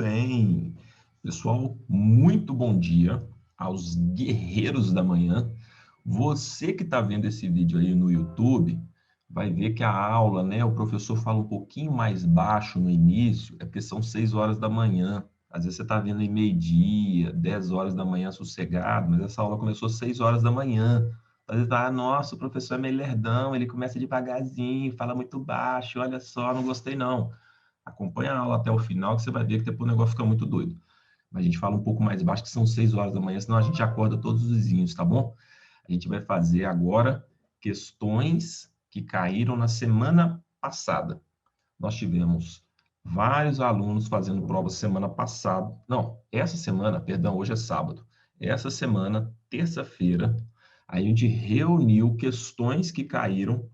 bem. Pessoal, muito bom dia aos guerreiros da manhã. Você que está vendo esse vídeo aí no YouTube, vai ver que a aula, né, o professor fala um pouquinho mais baixo no início, é porque são 6 horas da manhã. Às vezes você está vendo em meio-dia, 10 horas da manhã sossegado, mas essa aula começou às 6 horas da manhã. Às vezes, nossa, o professor é meio lerdão, ele começa devagarzinho, fala muito baixo, olha só, não gostei não. Acompanha a aula até o final, que você vai ver que depois o negócio fica muito doido. Mas a gente fala um pouco mais baixo, que são 6 horas da manhã, senão a gente acorda todos os vizinhos, tá bom? A gente vai fazer agora questões que caíram na semana passada. Nós tivemos vários alunos fazendo prova semana passada. Não, essa semana, perdão, hoje é sábado. Essa semana, terça-feira, a gente reuniu questões que caíram.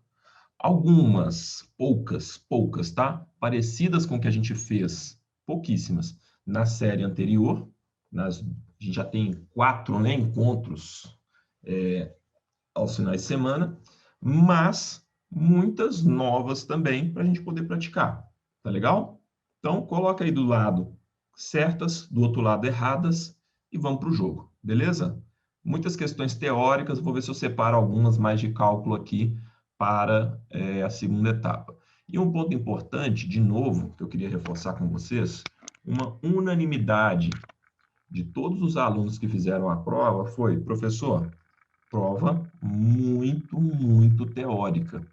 Algumas, poucas, tá? Parecidas com o que a gente fez, pouquíssimas, na série anterior. A gente já tem 4, né, encontros aos finais de semana, mas muitas novas também para a gente poder praticar. Tá legal? Então, coloca aí do lado certas, do outro lado erradas e vamos para o jogo, beleza? Muitas questões teóricas, vou ver se eu separo algumas mais de cálculo aqui para a segunda etapa. E um ponto importante, de novo, que eu queria reforçar com vocês, uma unanimidade de todos os alunos que fizeram a prova foi, professor, prova muito teórica.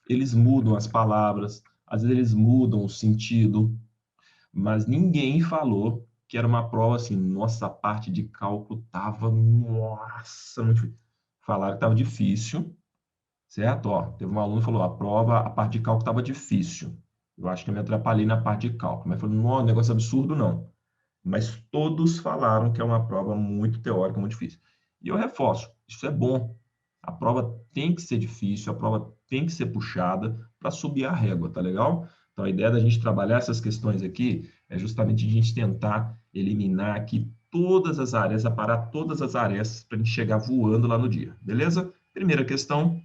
Eles mudam as palavras, às vezes eles mudam o sentido, mas ninguém falou que era uma prova assim, nossa, a parte de cálculo tava, nossa, muito difícil. Falaram que estava difícil, certo? Ó, teve um aluno que falou, a parte de cálculo estava difícil. Eu acho que eu me atrapalhei na parte de cálculo, mas falou, não, negócio absurdo não. Mas todos falaram que é uma prova muito teórica, muito difícil. E eu reforço, isso é bom. A prova tem que ser difícil, a prova tem que ser puxada para subir a régua, tá legal? Então, a ideia da gente trabalhar essas questões aqui é justamente a gente tentar eliminar aqui todas as áreas, aparar todas as áreas para a gente chegar voando lá no dia, beleza? Primeira questão.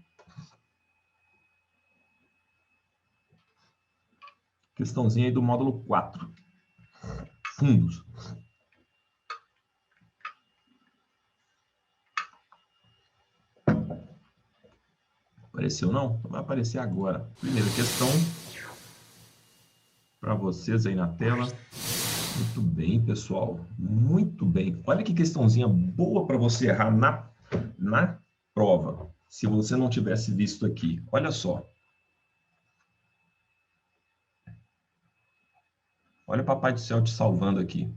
Questãozinha aí do módulo 4. Fundos. Apareceu não? Vai aparecer agora. Primeira questão para vocês aí na tela. Muito bem, pessoal. Muito bem. Olha que questãozinha boa para você errar na prova. Se você não tivesse visto aqui. Olha só. Olha o Papai do Céu te salvando aqui.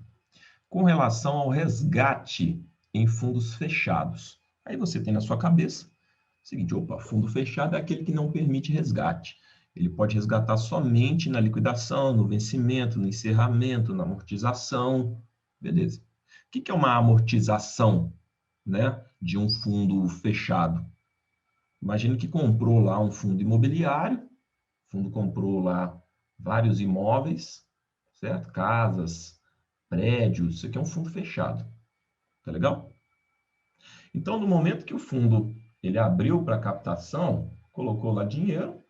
Com relação ao resgate em fundos fechados. Aí você tem na sua cabeça o seguinte, opa, fundo fechado é aquele que não permite resgate. Ele pode resgatar somente na liquidação, no vencimento, no encerramento, na amortização. Beleza. O que é uma amortização, né, de um fundo fechado? Imagina que comprou lá um fundo imobiliário, o fundo comprou lá vários imóveis, certo? Casas, prédios, isso aqui é um fundo fechado. Tá legal? Então, no momento que o fundo ele abriu para captação, colocou lá dinheiro,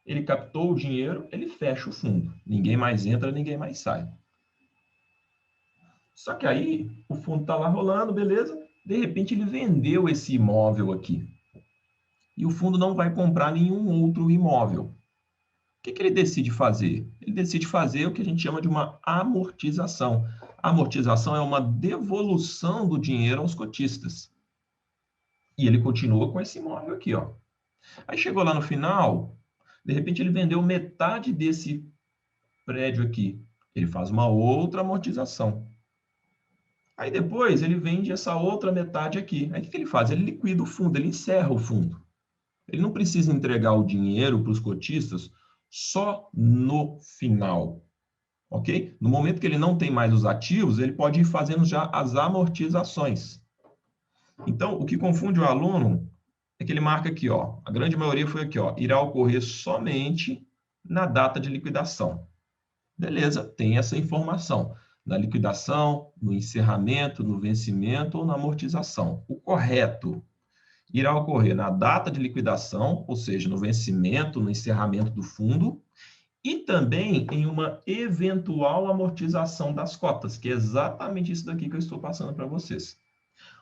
ele captou o dinheiro, ele fecha o fundo. Ninguém mais entra, ninguém mais sai. Só que aí o fundo está lá rolando, beleza? De repente ele vendeu esse imóvel aqui. E o fundo não vai comprar nenhum outro imóvel. O que ele decide fazer? Ele decide fazer o que a gente chama de uma amortização. A amortização é uma devolução do dinheiro aos cotistas. E ele continua com esse imóvel aqui, ó. Aí chegou lá no final, de repente ele vendeu metade desse prédio aqui. Ele faz uma outra amortização. Aí depois ele vende essa outra metade aqui. Aí o que ele faz? Ele liquida o fundo, ele encerra o fundo. Ele não precisa entregar o dinheiro para os cotistas só no final, ok? No momento que ele não tem mais os ativos, ele pode ir fazendo já as amortizações. Então, o que confunde o aluno é que ele marca aqui, ó, a grande maioria foi aqui, ó, irá ocorrer somente na data de liquidação. Beleza, tem essa informação. Na liquidação, no encerramento, no vencimento ou na amortização. O correto irá ocorrer na data de liquidação, ou seja, no vencimento, no encerramento do fundo, e também em uma eventual amortização das cotas, que é exatamente isso daqui que eu estou passando para vocês.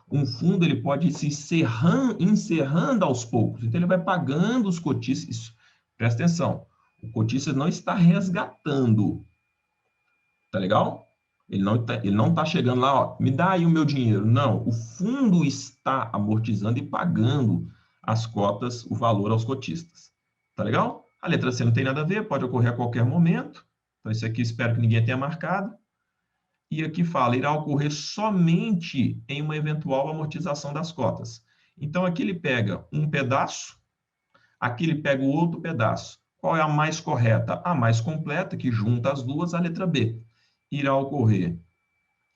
Um fundo ele pode ir se encerrando aos poucos, então ele vai pagando os cotistas. Presta atenção, o cotista não está resgatando, tá legal? Ele não tá chegando lá, ó, me dá aí o meu dinheiro. Não, o fundo está amortizando e pagando as cotas, o valor aos cotistas. Tá legal? A letra C não tem nada a ver, pode ocorrer a qualquer momento. Então, isso aqui espero que ninguém tenha marcado. E aqui fala, irá ocorrer somente em uma eventual amortização das cotas. Então, aqui ele pega um pedaço, aqui ele pega o outro pedaço. Qual é a mais correta? A mais completa, que junta as duas, a letra B. Irá ocorrer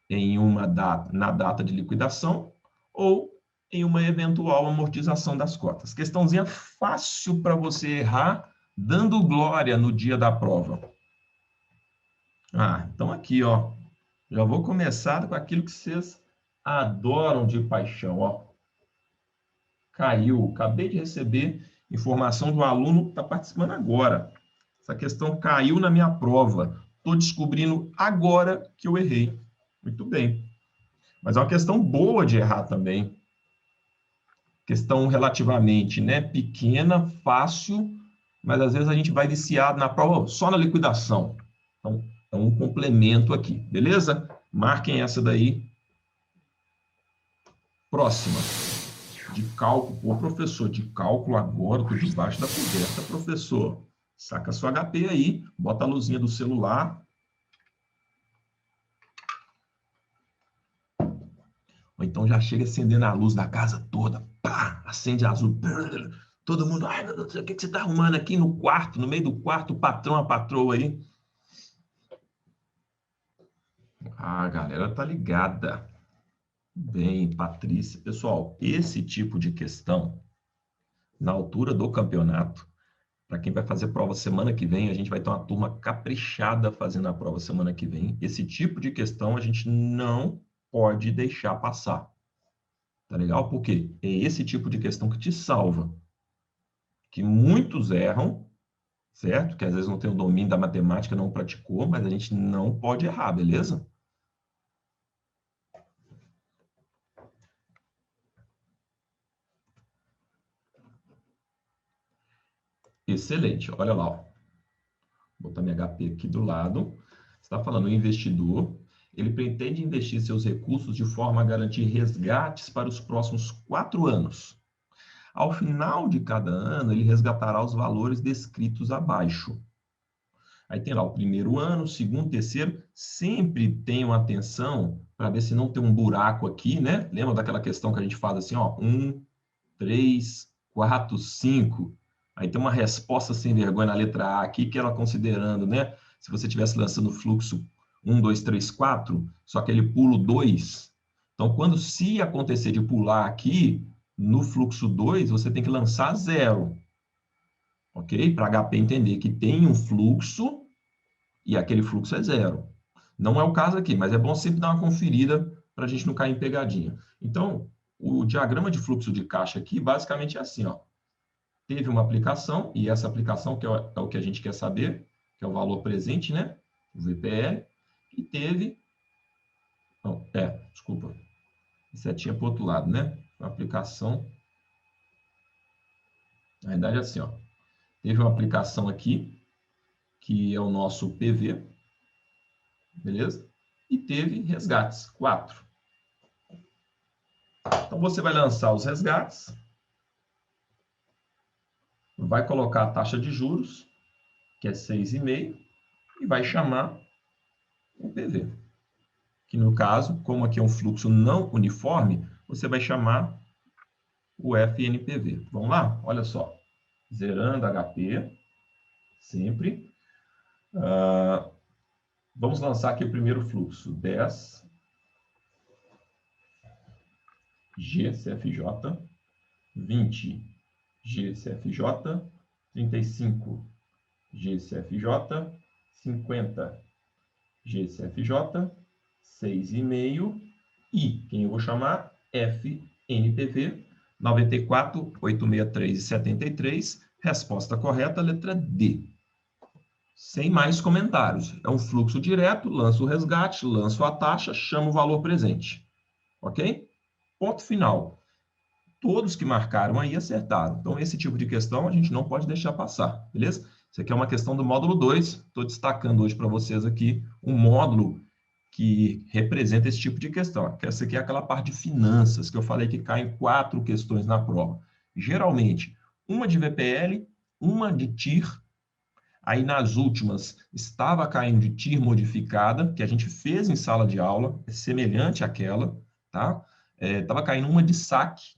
na data de liquidação ou em uma eventual amortização das cotas. Questãozinha fácil para você errar, dando glória no dia da prova. Então aqui, ó, já vou começar com aquilo que vocês adoram de paixão, ó. Caiu, acabei de receber informação do aluno que está participando agora. Essa questão caiu na minha prova. Estou descobrindo agora que eu errei. Muito bem. Mas é uma questão boa de errar também. Questão relativamente, né, pequena, fácil, mas às vezes a gente vai viciado na prova só na liquidação. Então, é um complemento aqui, beleza? Marquem essa daí. Próxima. De cálculo. Pô, professor, de cálculo agora, estou debaixo da coberta, professor. Saca sua HP aí, bota a luzinha do celular. Ou então já chega acendendo a luz da casa toda. Pá, acende a azul. Todo mundo, ai, meu Deus, o que você está arrumando aqui no quarto, no meio do quarto, o patrão, a patroa aí? A galera tá ligada. Bem, Patrícia. Pessoal, esse tipo de questão, na altura do campeonato, para quem vai fazer prova semana que vem, a gente vai ter uma turma caprichada fazendo a prova semana que vem. Esse tipo de questão a gente não pode deixar passar. Tá legal? Porque é esse tipo de questão que te salva. Que muitos erram, certo? Que às vezes não tem o domínio da matemática, não praticou, mas a gente não pode errar, beleza? Excelente. Olha lá, ó. Vou botar minha HP aqui do lado. Está falando, o investidor, ele pretende investir seus recursos de forma a garantir resgates para os próximos 4 anos. Ao final de cada ano, ele resgatará os valores descritos abaixo. Aí tem lá o primeiro ano, segundo, terceiro, sempre tenham atenção para ver se não tem um buraco aqui, né? Lembra daquela questão que a gente faz assim, ó, 1, 3, 4, 5. Aí tem uma resposta sem vergonha na letra A aqui, que ela considerando, né? Se você estivesse lançando o fluxo 1, 2, 3, 4, só aquele pulo 2. Então, quando se acontecer de pular aqui, no fluxo 2, você tem que lançar 0. Ok? Para HP entender que tem um fluxo e aquele fluxo é 0. Não é o caso aqui, mas é bom sempre dar uma conferida para a gente não cair em pegadinha. Então, o diagrama de fluxo de caixa aqui, basicamente é assim, ó. Teve uma aplicação, e essa aplicação que é o que a gente quer saber, que é o valor presente, né? O VPL, e teve... Não, desculpa. Setinha para o outro lado, né? A aplicação... Na verdade é assim, ó. Teve uma aplicação aqui, que é o nosso PV, beleza? E teve resgates, 4. Então, você vai lançar os resgates, vai colocar a taxa de juros, que é 6,5, e vai chamar o PV. Que, no caso, como aqui é um fluxo não uniforme, você vai chamar o FNPV. Vamos lá? Olha só. Zerando HP, sempre. Vamos lançar aqui o primeiro fluxo, 10 GCFJ, 20 GCFJ, 35 GCFJ, 50 GCFJ, 6,5 e quem eu vou chamar? FNPV, 94, 863 e 73. Resposta correta, letra D. Sem mais comentários. É um fluxo direto, lanço o resgate, lanço a taxa, chamo o valor presente. Ok? Ponto final. Todos que marcaram aí acertaram. Então, esse tipo de questão a gente não pode deixar passar, beleza? Isso aqui é uma questão do módulo 2. Estou destacando hoje para vocês aqui um módulo que representa esse tipo de questão. Essa aqui é aquela parte de finanças, que eu falei que cai em 4 questões na prova. Geralmente, uma de VPL, uma de TIR, aí nas últimas estava caindo de TIR modificada, que a gente fez em sala de aula, é semelhante àquela, tá? Estava caindo uma de saque,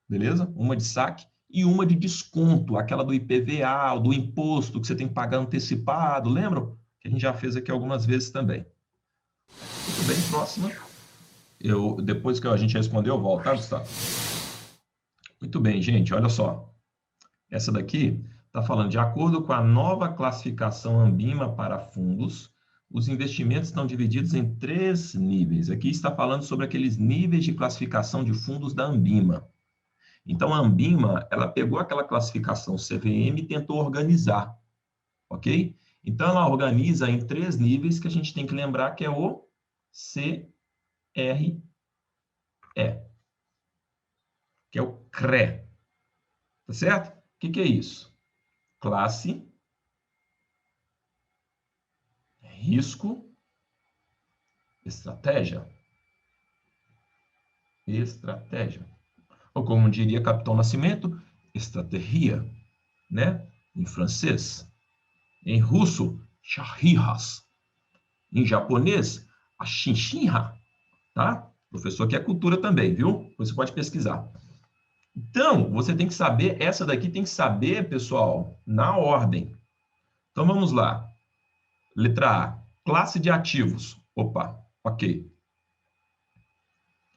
beleza? Uma de saque e uma de desconto, aquela do IPVA, do imposto que você tem que pagar antecipado, lembram? Que a gente já fez aqui algumas vezes também. Muito bem, próxima. Depois que a gente respondeu, eu volto, tá, Gustavo? Muito bem, gente, olha só. Essa daqui está falando, de acordo com a nova classificação Ambima para fundos, os investimentos estão divididos em 3 níveis. Aqui está falando sobre aqueles níveis de classificação de fundos da Ambima. Então, a Ambima, ela pegou aquela classificação CVM e tentou organizar, ok? Então, ela organiza em 3 níveis que a gente tem que lembrar que é o CRE, que é o CRE, tá certo? O que é isso? Classe, risco, estratégia. Estratégia. Ou como diria Capitão Nascimento, estratégia, né? Em francês. Em russo, charrihas. Em japonês, a xinshinha, tá? Professor que é cultura também, viu? Você pode pesquisar. Então, você tem que saber, essa daqui tem que saber, pessoal, na ordem. Então, vamos lá. Letra A, classe de ativos. Opa, ok.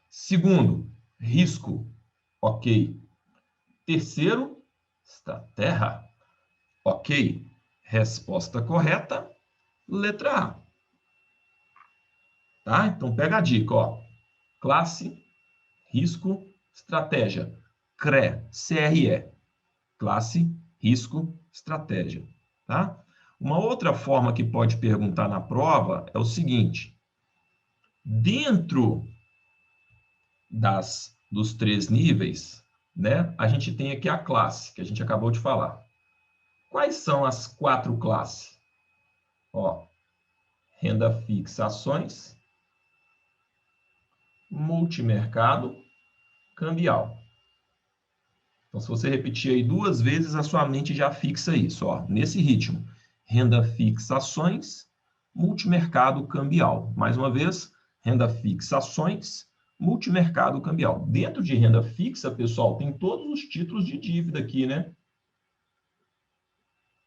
Segundo, risco. Ok. Terceiro, estratégia. Ok. Resposta correta, letra A. Tá? Então, pega a dica, ó. Classe, risco, estratégia. CRE, CRE. Classe, risco, estratégia. Tá? Uma outra forma que pode perguntar na prova é o seguinte. Dentro dos 3 níveis, né, a gente tem aqui a classe, que a gente acabou de falar. Quais são as 4 classes? Ó, renda fixa, ações, multimercado, cambial. Então, se você repetir aí 2 vezes, a sua mente já fixa isso, ó, nesse ritmo. Renda fixa, ações, multimercado, cambial. Mais uma vez, renda fixa, ações, multimercado, cambial. Dentro de renda fixa, pessoal, tem todos os títulos de dívida aqui, né?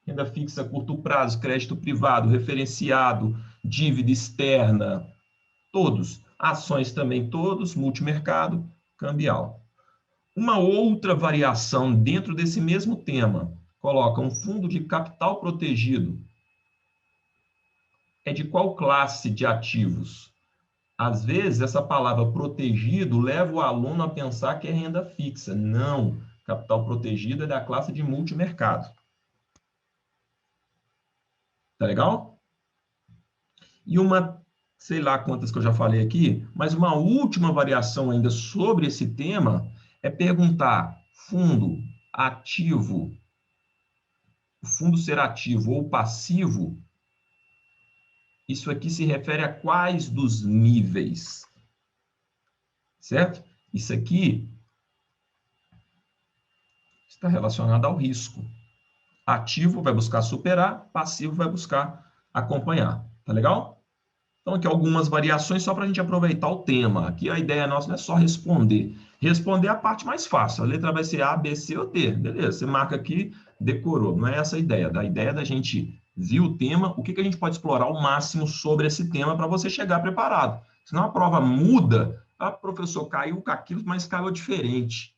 Renda fixa, curto prazo, crédito privado, referenciado, dívida externa, todos. Ações também todos, multimercado, cambial. Uma outra variação dentro desse mesmo tema, coloca um fundo de capital protegido. É de qual classe de ativos? Às vezes, essa palavra protegido leva o aluno a pensar que é renda fixa. Não, capital protegido é da classe de multimercado. Tá legal? E uma, sei lá quantas que eu já falei aqui, mas uma última variação ainda sobre esse tema é perguntar fundo ativo, o fundo ser ativo ou passivo, isso aqui se refere a quais dos níveis? Certo? Isso aqui está relacionado ao risco. Ativo vai buscar superar, passivo vai buscar acompanhar. Tá legal? Então, aqui algumas variações só para a gente aproveitar o tema. Aqui a ideia nossa não é só responder. Responder é a parte mais fácil. A letra vai ser A, B, C ou D. Beleza, você marca aqui, decorou. Não é essa a ideia. A ideia é da gente ver o tema, o que a gente pode explorar ao máximo sobre esse tema para você chegar preparado. Senão a prova muda, professor, caiu com aquilo, mas caiu diferente.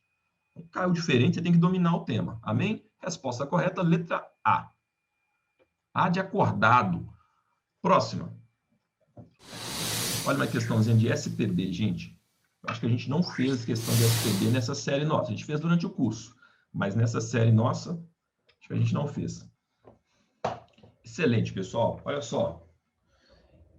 Caiu diferente, você tem que dominar o tema. Amém? Resposta correta, letra A. A de acordado. Próxima. Olha uma questãozinha de SPB, gente. Eu acho que a gente não fez questão de SPB nessa série nossa. A gente fez durante o curso, mas nessa série nossa, acho que a gente não fez. Excelente, pessoal. Olha só.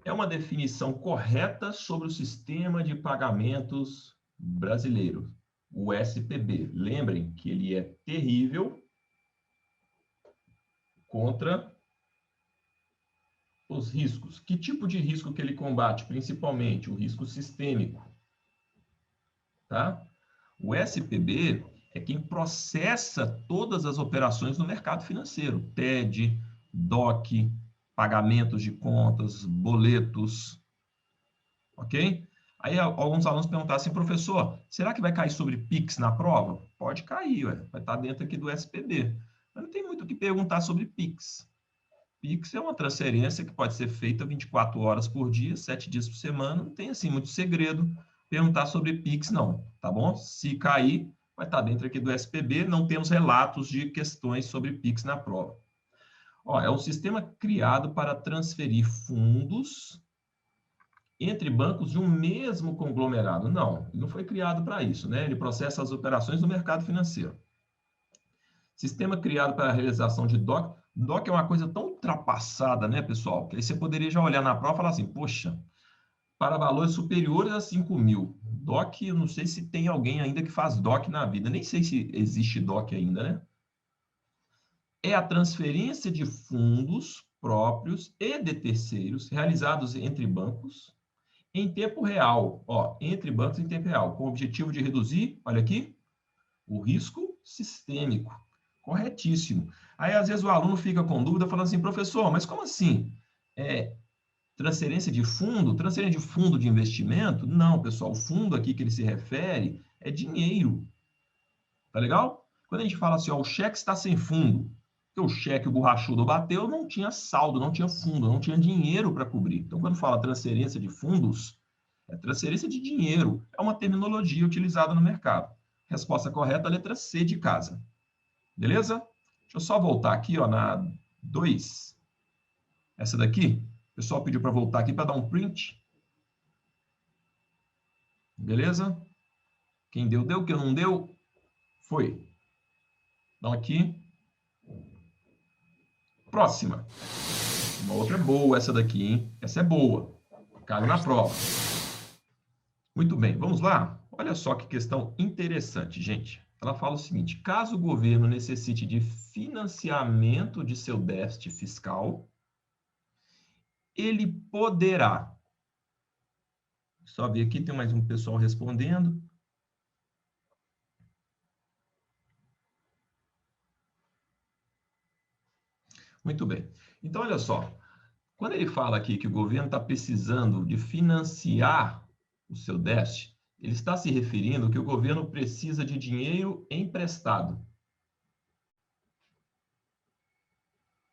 É uma definição correta sobre o sistema de pagamentos brasileiro, o SPB. Lembrem que ele é terrível contra os riscos. Que tipo de risco que ele combate? Principalmente o risco sistêmico, tá? O SPB é quem processa todas as operações no mercado financeiro, TED, DOC, pagamentos de contas, boletos, ok? Aí alguns alunos perguntaram assim, professor, será que vai cair sobre Pix na prova? Pode cair, ué, vai estar dentro aqui do SPB. Mas não tem muito o que perguntar sobre Pix. Pix é uma transferência que pode ser feita 24 horas por dia, 7 dias por semana. Não tem, assim, muito segredo perguntar sobre Pix, não, tá bom? Se cair, vai estar dentro aqui do SPB. Não temos relatos de questões sobre Pix na prova. Ó, é um sistema criado para transferir fundos entre bancos de um mesmo conglomerado. Não, ele não foi criado para isso, né? Ele processa as operações do mercado financeiro. Sistema criado para a realização de DOC. DOC é uma coisa tão ultrapassada, né, pessoal? Que aí você poderia já olhar na prova e falar assim, poxa, para valores superiores a 5 mil. DOC, eu não sei se tem alguém ainda que faz DOC na vida. Nem sei se existe DOC ainda, né? É a transferência de fundos próprios e de terceiros realizados entre bancos em tempo real, ó, entre bancos em tempo real, com o objetivo de reduzir, olha aqui, o risco sistêmico. Corretíssimo. Aí, às vezes, o aluno fica com dúvida, falando assim, professor, mas como assim? Transferência de fundo de investimento? Não, pessoal, o fundo aqui que ele se refere é dinheiro. Tá legal? Quando a gente fala assim, ó, o cheque está sem fundo, porque o cheque o borrachudo bateu, não tinha saldo, não tinha fundo, não tinha dinheiro para cobrir. Então, quando fala transferência de fundos, é transferência de dinheiro. É uma terminologia utilizada no mercado. Resposta correta, letra C de casa. Beleza? Deixa eu só voltar aqui, ó, na 2. Essa daqui, o pessoal pediu para voltar aqui para dar um print. Beleza? Quem deu, deu. Quem não deu, foi. Então, aqui. Próxima. Uma outra boa essa daqui, hein? Essa é boa. Caiu na prova. Muito bem, vamos lá? Olha só que questão interessante, gente. Ela fala o seguinte: caso o governo necessite de financiamento de seu déficit fiscal, ele poderá. Só ver aqui, tem mais um pessoal respondendo. Muito bem. Então, olha só. Quando ele fala aqui que o governo está precisando de financiar o seu déficit, ele está se referindo que o governo precisa de dinheiro emprestado.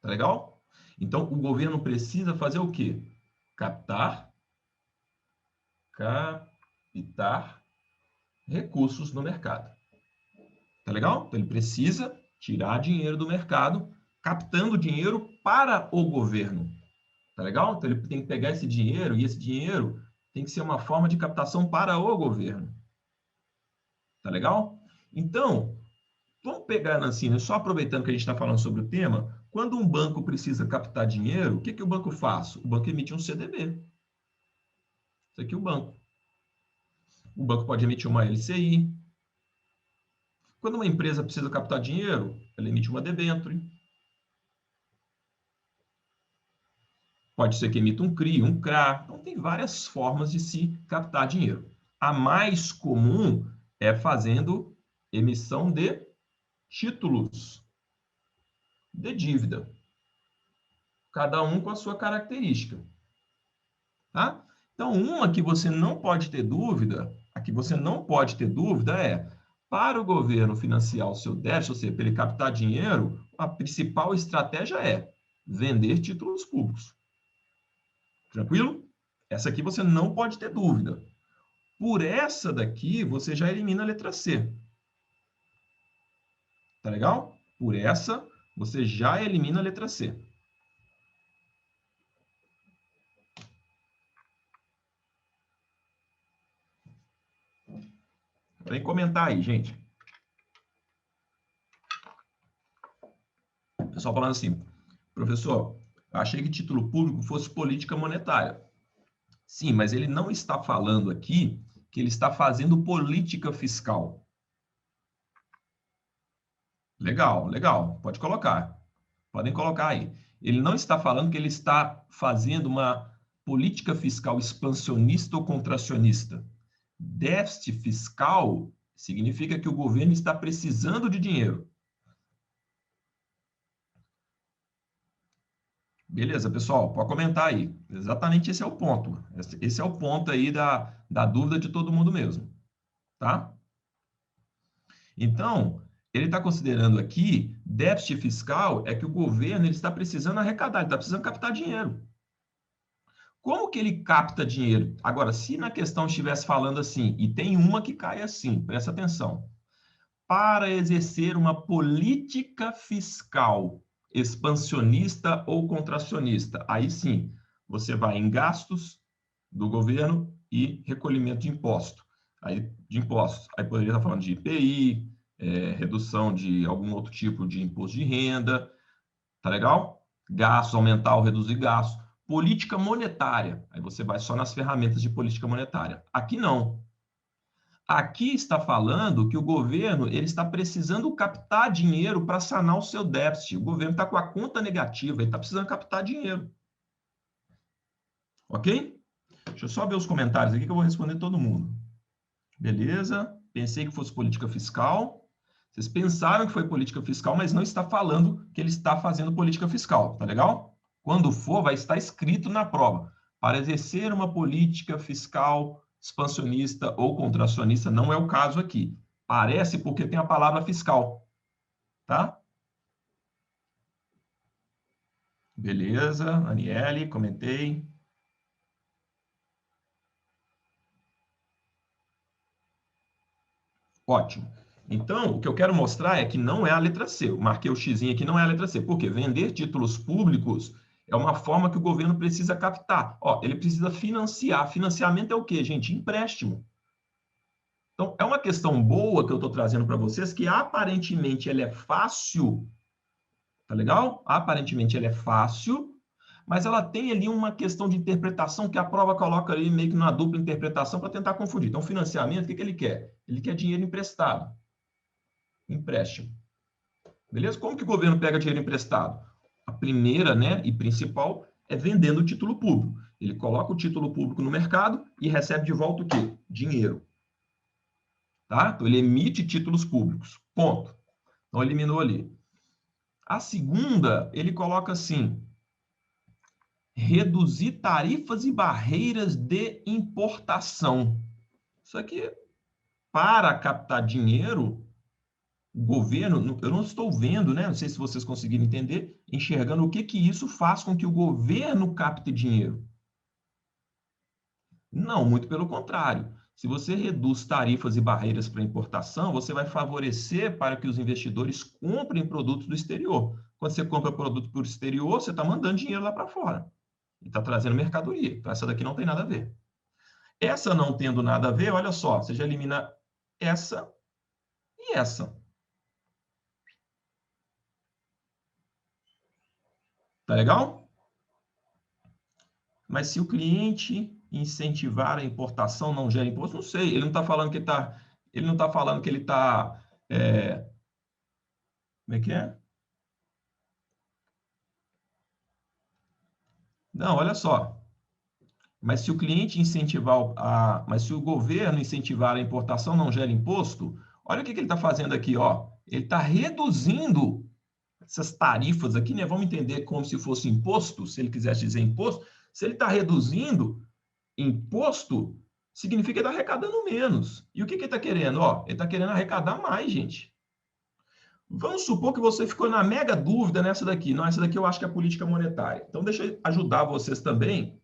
Tá legal? Então, o governo precisa fazer o quê? Captar recursos no mercado. Tá legal? Então, ele precisa tirar dinheiro do mercado, captando dinheiro para o governo. Tá legal? Então, ele tem que pegar esse dinheiro, e esse dinheiro tem que ser uma forma de captação para o governo. Tá legal? Então, vamos pegar assim, né? Só aproveitando que a gente está falando sobre o tema, quando um banco precisa captar dinheiro, o que, que o banco faz? O banco emite um CDB. Isso aqui é o banco. O banco pode emitir uma LCI. Quando uma empresa precisa captar dinheiro, ela emite uma debênture. Pode ser que emita um CRI, um CRA. Então, tem várias formas de se captar dinheiro. A mais comum é fazendo emissão de títulos de dívida. Cada um com a sua característica. Tá? Então, uma que você não pode ter dúvida, a que você não pode ter dúvida é, para o governo financiar o seu déficit, ou seja, para ele captar dinheiro, a principal estratégia é vender títulos públicos. Tranquilo? Essa aqui você não pode ter dúvida. Por essa daqui, você já elimina a letra C. Tá legal? Por essa, você já elimina a letra C. Vem comentar aí, gente. O pessoal falando assim, professor, Eu achei que título público fosse política monetária. Sim, mas ele não está falando aqui que ele está fazendo política fiscal. Legal, legal. Pode colocar. Podem colocar aí. Ele não está falando que ele está fazendo uma política fiscal expansionista ou contracionista. Déficit fiscal significa que o governo está precisando de dinheiro. Beleza, pessoal, pode comentar aí. Exatamente esse é o ponto. Esse é o ponto aí da dúvida de todo mundo mesmo, tá? Então, ele está considerando aqui, déficit fiscal é que o governo ele está precisando arrecadar, ele está precisando captar dinheiro. Como que ele capta dinheiro? Agora, se na questão estivesse falando assim, e tem uma que cai assim, presta atenção. Para exercer uma política fiscal expansionista ou contracionista, aí sim, você vai em gastos do governo e recolhimento de imposto. Aí, de impostos. Aí poderia estar falando de IPI, redução de algum outro tipo de imposto de renda, tá legal? Gastos, aumentar ou reduzir gastos. Política monetária, aí você vai só nas ferramentas de política monetária. Aqui não. Aqui está falando que o governo ele está precisando captar dinheiro para sanar o seu déficit. O governo está com a conta negativa, ele está precisando captar dinheiro. Ok? Deixa eu só ver os comentários aqui que eu vou responder todo mundo. Beleza? Pensei que fosse política fiscal. Vocês pensaram que foi política fiscal, mas não está falando que ele está fazendo política fiscal, tá legal? Quando for, vai estar escrito na prova. Para exercer uma política fiscal expansionista ou contracionista, não é o caso aqui. Parece porque tem a palavra fiscal, tá? Beleza, Aniele, comentei. Ótimo. Então, o que eu quero mostrar é que não é a letra C. Eu marquei o X aqui, não é a letra C. Por quê? Vender títulos públicos é uma forma que o governo precisa captar. Ó, ele precisa financiar. Financiamento é o quê, gente? Empréstimo. Então, é uma questão boa que eu estou trazendo para vocês, que aparentemente ela é fácil, tá legal? Aparentemente ela é fácil, mas ela tem ali uma questão de interpretação que a prova coloca ali meio que numa dupla interpretação para tentar confundir. Então, financiamento, o que ele quer? Ele quer dinheiro emprestado. Empréstimo. Beleza? Como que o governo pega dinheiro emprestado? A primeira, né, e principal é vendendo o título público. Ele coloca o título público no mercado e recebe de volta o quê? Dinheiro. Tá? Então, ele emite títulos públicos. Ponto. Então, eliminou ali. A segunda, ele coloca assim: reduzir tarifas e barreiras de importação. Isso aqui, para captar dinheiro, o governo, eu não estou vendo, né? Não sei se vocês conseguiram entender, enxergando o que que isso faz com que o governo capte dinheiro. Não, muito pelo contrário. Se você reduz tarifas e barreiras para importação, você vai favorecer para que os investidores comprem produtos do exterior. Quando você compra produto para o exterior, você está mandando dinheiro lá para fora. E está trazendo mercadoria. Então, essa daqui não tem nada a ver. Essa não tendo nada a ver, olha só, você já elimina essa e essa. Tá legal? Mas se o cliente incentivar a importação, não gera imposto, não sei. Ele não está falando que está. Ele não está falando que ele está. Como é que é? Não, olha só. Mas se o cliente incentivar mas se o governo incentivar a importação, não gera imposto, olha o que ele está fazendo aqui, ó. Ele está reduzindo essas tarifas aqui, né? Vamos entender como se fosse imposto, se ele quisesse dizer imposto. Se ele está reduzindo imposto, significa que ele está arrecadando menos. E o que ele está querendo? Ó, ele está querendo arrecadar mais, gente. Vamos supor que você ficou na mega dúvida nessa daqui. Não, essa daqui eu acho que é a política monetária. Então, deixa eu ajudar vocês também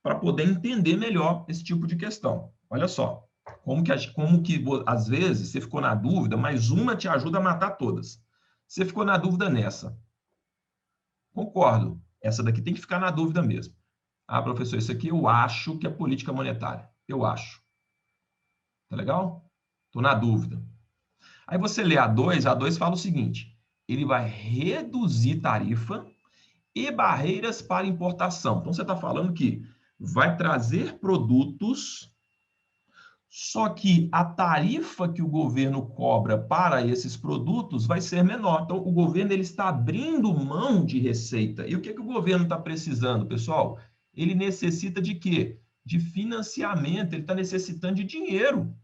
para poder entender melhor esse tipo de questão. Olha só, como que às vezes você ficou na dúvida, mas uma te ajuda a matar todas. Você ficou na dúvida nessa. Concordo. Essa daqui tem que ficar na dúvida mesmo. Ah, professor, isso aqui eu acho que é política monetária. Eu acho. Tá legal? Estou na dúvida. Aí você lê a 2 fala o seguinte: ele vai reduzir tarifa e barreiras para importação. Então, você está falando que vai trazer produtos, só que a tarifa que o governo cobra para esses produtos vai ser menor. Então, o governo ele está abrindo mão de receita. E o que o governo está precisando, pessoal? Ele necessita de quê? De financiamento, ele está necessitando de dinheiro.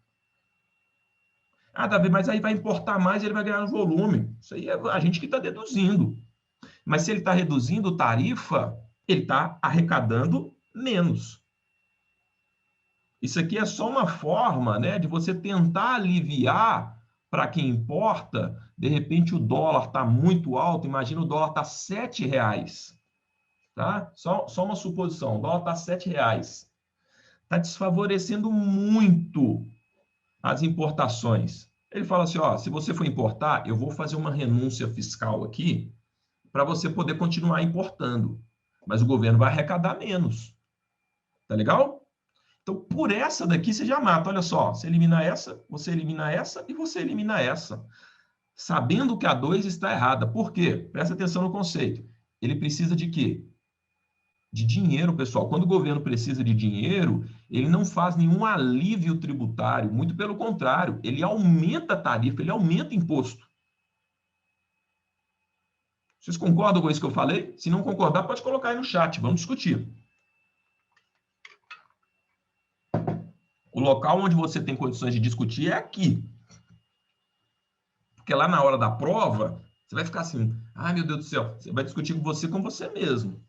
Ah, Davi, mas aí vai importar mais, ele vai ganhar no volume. Isso aí é a gente que está deduzindo. Mas se ele está reduzindo tarifa, ele está arrecadando menos. Isso aqui é só uma forma, né, de você tentar aliviar para quem importa. De repente o dólar está muito alto, imagina o dólar está R$ 7, tá? Só uma suposição, o dólar está R$ 7. Está desfavorecendo muito as importações. Ele fala assim, ó, se você for importar, eu vou fazer uma renúncia fiscal aqui para você poder continuar importando. Mas o governo vai arrecadar menos. Tá legal? Então, por essa daqui, você já mata. Olha só, você elimina essa, você elimina essa e você elimina essa. Sabendo que a 2 está errada. Por quê? Presta atenção no conceito. Ele precisa de quê? De dinheiro, pessoal. Quando o governo precisa de dinheiro, ele não faz nenhum alívio tributário. Muito pelo contrário, ele aumenta a tarifa, ele aumenta o imposto. Vocês concordam com isso que eu falei? Se não concordar, pode colocar aí no chat. Vamos discutir. O local onde você tem condições de discutir é aqui. Porque lá na hora da prova, você vai ficar assim, ai meu Deus do céu, você vai discutir com você mesmo.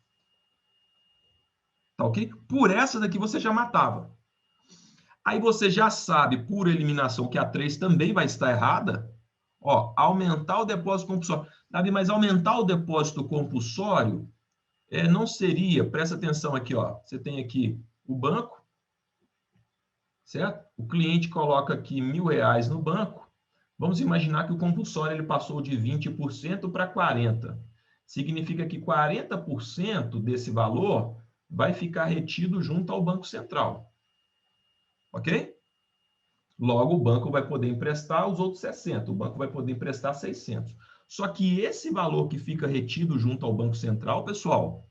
Tá ok? Por essa daqui você já matava. Aí você já sabe, por eliminação, que a 3 também vai estar errada. Ó, aumentar o depósito compulsório. Davi, mas aumentar o depósito compulsório não seria, presta atenção aqui, ó. Você tem aqui o banco, certo? O cliente coloca aqui R$ 1.000 no banco. Vamos imaginar que o compulsório ele passou de 20% para 40%. Significa que 40% desse valor vai ficar retido junto ao Banco Central. Ok? Logo, o banco vai poder emprestar os outros 60%. O banco vai poder emprestar 600. Só que esse valor que fica retido junto ao Banco Central, pessoal,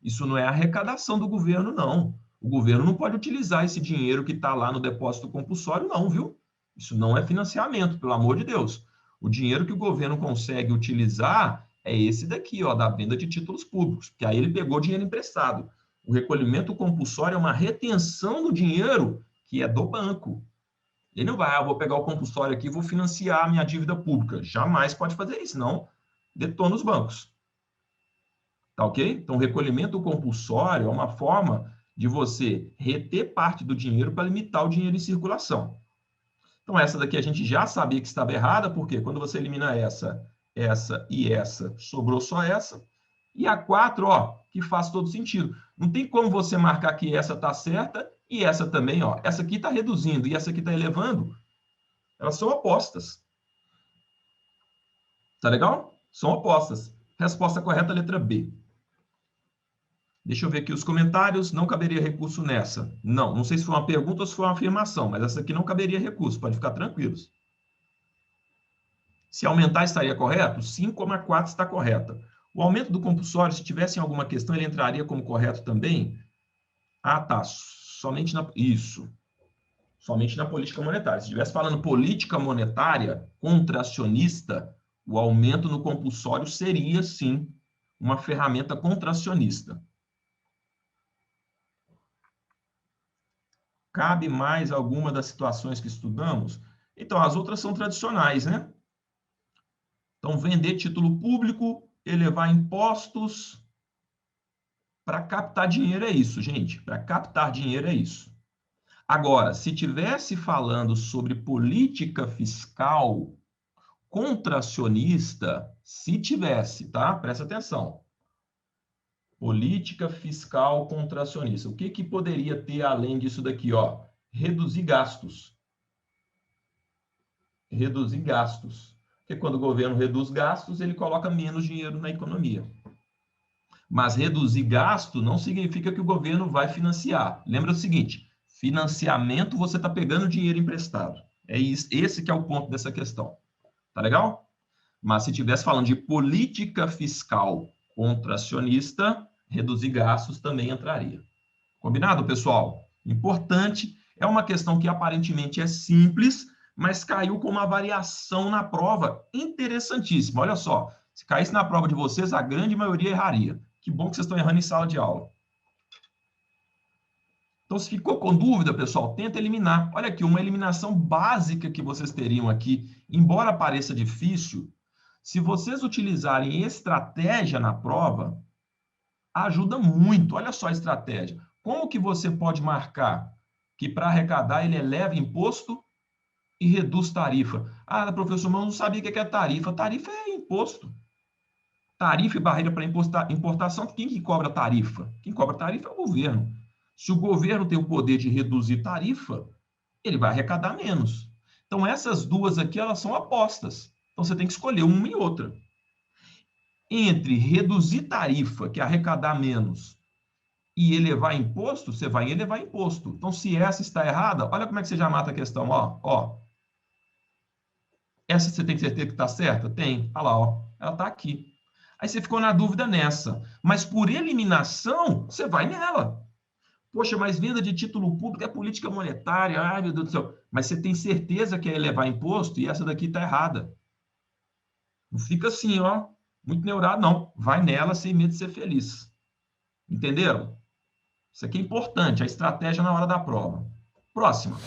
isso não é arrecadação do governo, não. O governo não pode utilizar esse dinheiro que está lá no depósito compulsório, não, viu? Isso não é financiamento, pelo amor de Deus. O dinheiro que o governo consegue utilizar é esse daqui, ó, da venda de títulos públicos, porque aí ele pegou dinheiro emprestado. O recolhimento compulsório é uma retenção do dinheiro que é do banco. Ele não vai, eu vou pegar o compulsório aqui e vou financiar a minha dívida pública. Jamais pode fazer isso, não detona os bancos. Tá ok? Então, recolhimento compulsório é uma forma de você reter parte do dinheiro para limitar o dinheiro em circulação. Então, essa daqui a gente já sabia que estava errada, porque quando você elimina essa, essa e essa, sobrou só essa. E a 4, ó, que faz todo sentido. Não tem como você marcar que essa está certa e essa também, ó. Essa aqui está reduzindo e essa aqui está elevando. Elas são opostas. Tá legal? São opostas. Resposta correta, letra B. Deixa eu ver aqui os comentários. Não caberia recurso nessa. Não sei se foi uma pergunta ou se foi uma afirmação, mas essa aqui não caberia recurso. Pode ficar tranquilos. Se aumentar, estaria correto? Sim, como a 4 está correta. O aumento do compulsório, se tivesse em alguma questão, ele entraria como correto também? Ah, tá. Somente na... Isso. Somente na política monetária. Se estivesse falando política monetária contracionista, o aumento no compulsório seria, sim, uma ferramenta contracionista. Cabe mais alguma das situações que estudamos? Então, as outras são tradicionais, né? Então, vender título público, elevar impostos. Para captar dinheiro é isso, gente. Para captar dinheiro é isso. Agora, se tivesse falando sobre política fiscal contracionista, se tivesse, tá? Presta atenção. Política fiscal contracionista. O que poderia ter além disso daqui, ó? Reduzir gastos. Reduzir gastos. Porque quando o governo reduz gastos, ele coloca menos dinheiro na economia. Mas reduzir gasto não significa que o governo vai financiar. Lembra o seguinte, financiamento você está pegando dinheiro emprestado. É isso, esse que é o ponto dessa questão. Tá legal? Mas se estivesse falando de política fiscal contracionista, reduzir gastos também entraria. Combinado, pessoal? Importante, é uma questão que aparentemente é simples, mas caiu com uma variação na prova interessantíssima. Olha só, se caísse na prova de vocês, a grande maioria erraria. Que bom que vocês estão errando em sala de aula. Então, se ficou com dúvida, pessoal, tenta eliminar. Olha aqui, uma eliminação básica que vocês teriam aqui, embora pareça difícil, se vocês utilizarem estratégia na prova, ajuda muito. Olha só a estratégia. Como que você pode marcar que para arrecadar ele eleva imposto e reduz tarifa? Ah, professor, mas eu não sabia o que é tarifa. Tarifa é imposto. Tarifa e barreira para importação, quem que cobra tarifa? Quem cobra tarifa é o governo. Se o governo tem o poder de reduzir tarifa, ele vai arrecadar menos. Então, essas duas aqui, elas são apostas. Então, você tem que escolher uma e outra. Entre reduzir tarifa, que é arrecadar menos, e elevar imposto, você vai elevar imposto. Então, se essa está errada, olha como é que você já mata a questão. Ó. Essa você tem certeza que está certa? Tem. Olha lá, ó. Ela está aqui. Aí você ficou na dúvida nessa. Mas por eliminação, você vai nela. Poxa, mas venda de título público é política monetária. Ai, meu Deus do céu. Mas você tem certeza que é elevar imposto e essa daqui está errada. Não fica assim, ó, muito neurado, não. Vai nela sem medo de ser feliz. Entenderam? Isso aqui é importante, a estratégia na hora da prova. Próxima.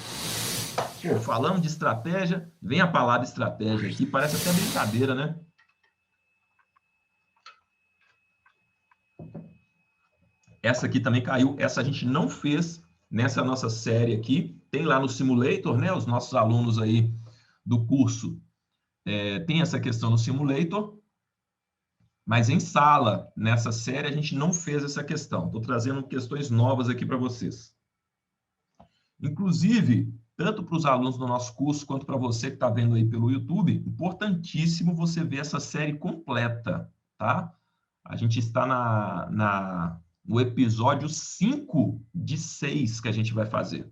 Pô, falando de estratégia, vem a palavra estratégia aqui, parece até brincadeira, né? Essa aqui também caiu, essa a gente não fez nessa nossa série aqui. Tem lá no Simulator, né? Os nossos alunos aí do curso tem essa questão no Simulator, mas em sala, nessa série, a gente não fez essa questão. Estou trazendo questões novas aqui para vocês. Inclusive, tanto para os alunos do nosso curso, quanto para você que está vendo aí pelo YouTube, importantíssimo você ver essa série completa, tá? A gente está no episódio 5 de 6 que a gente vai fazer.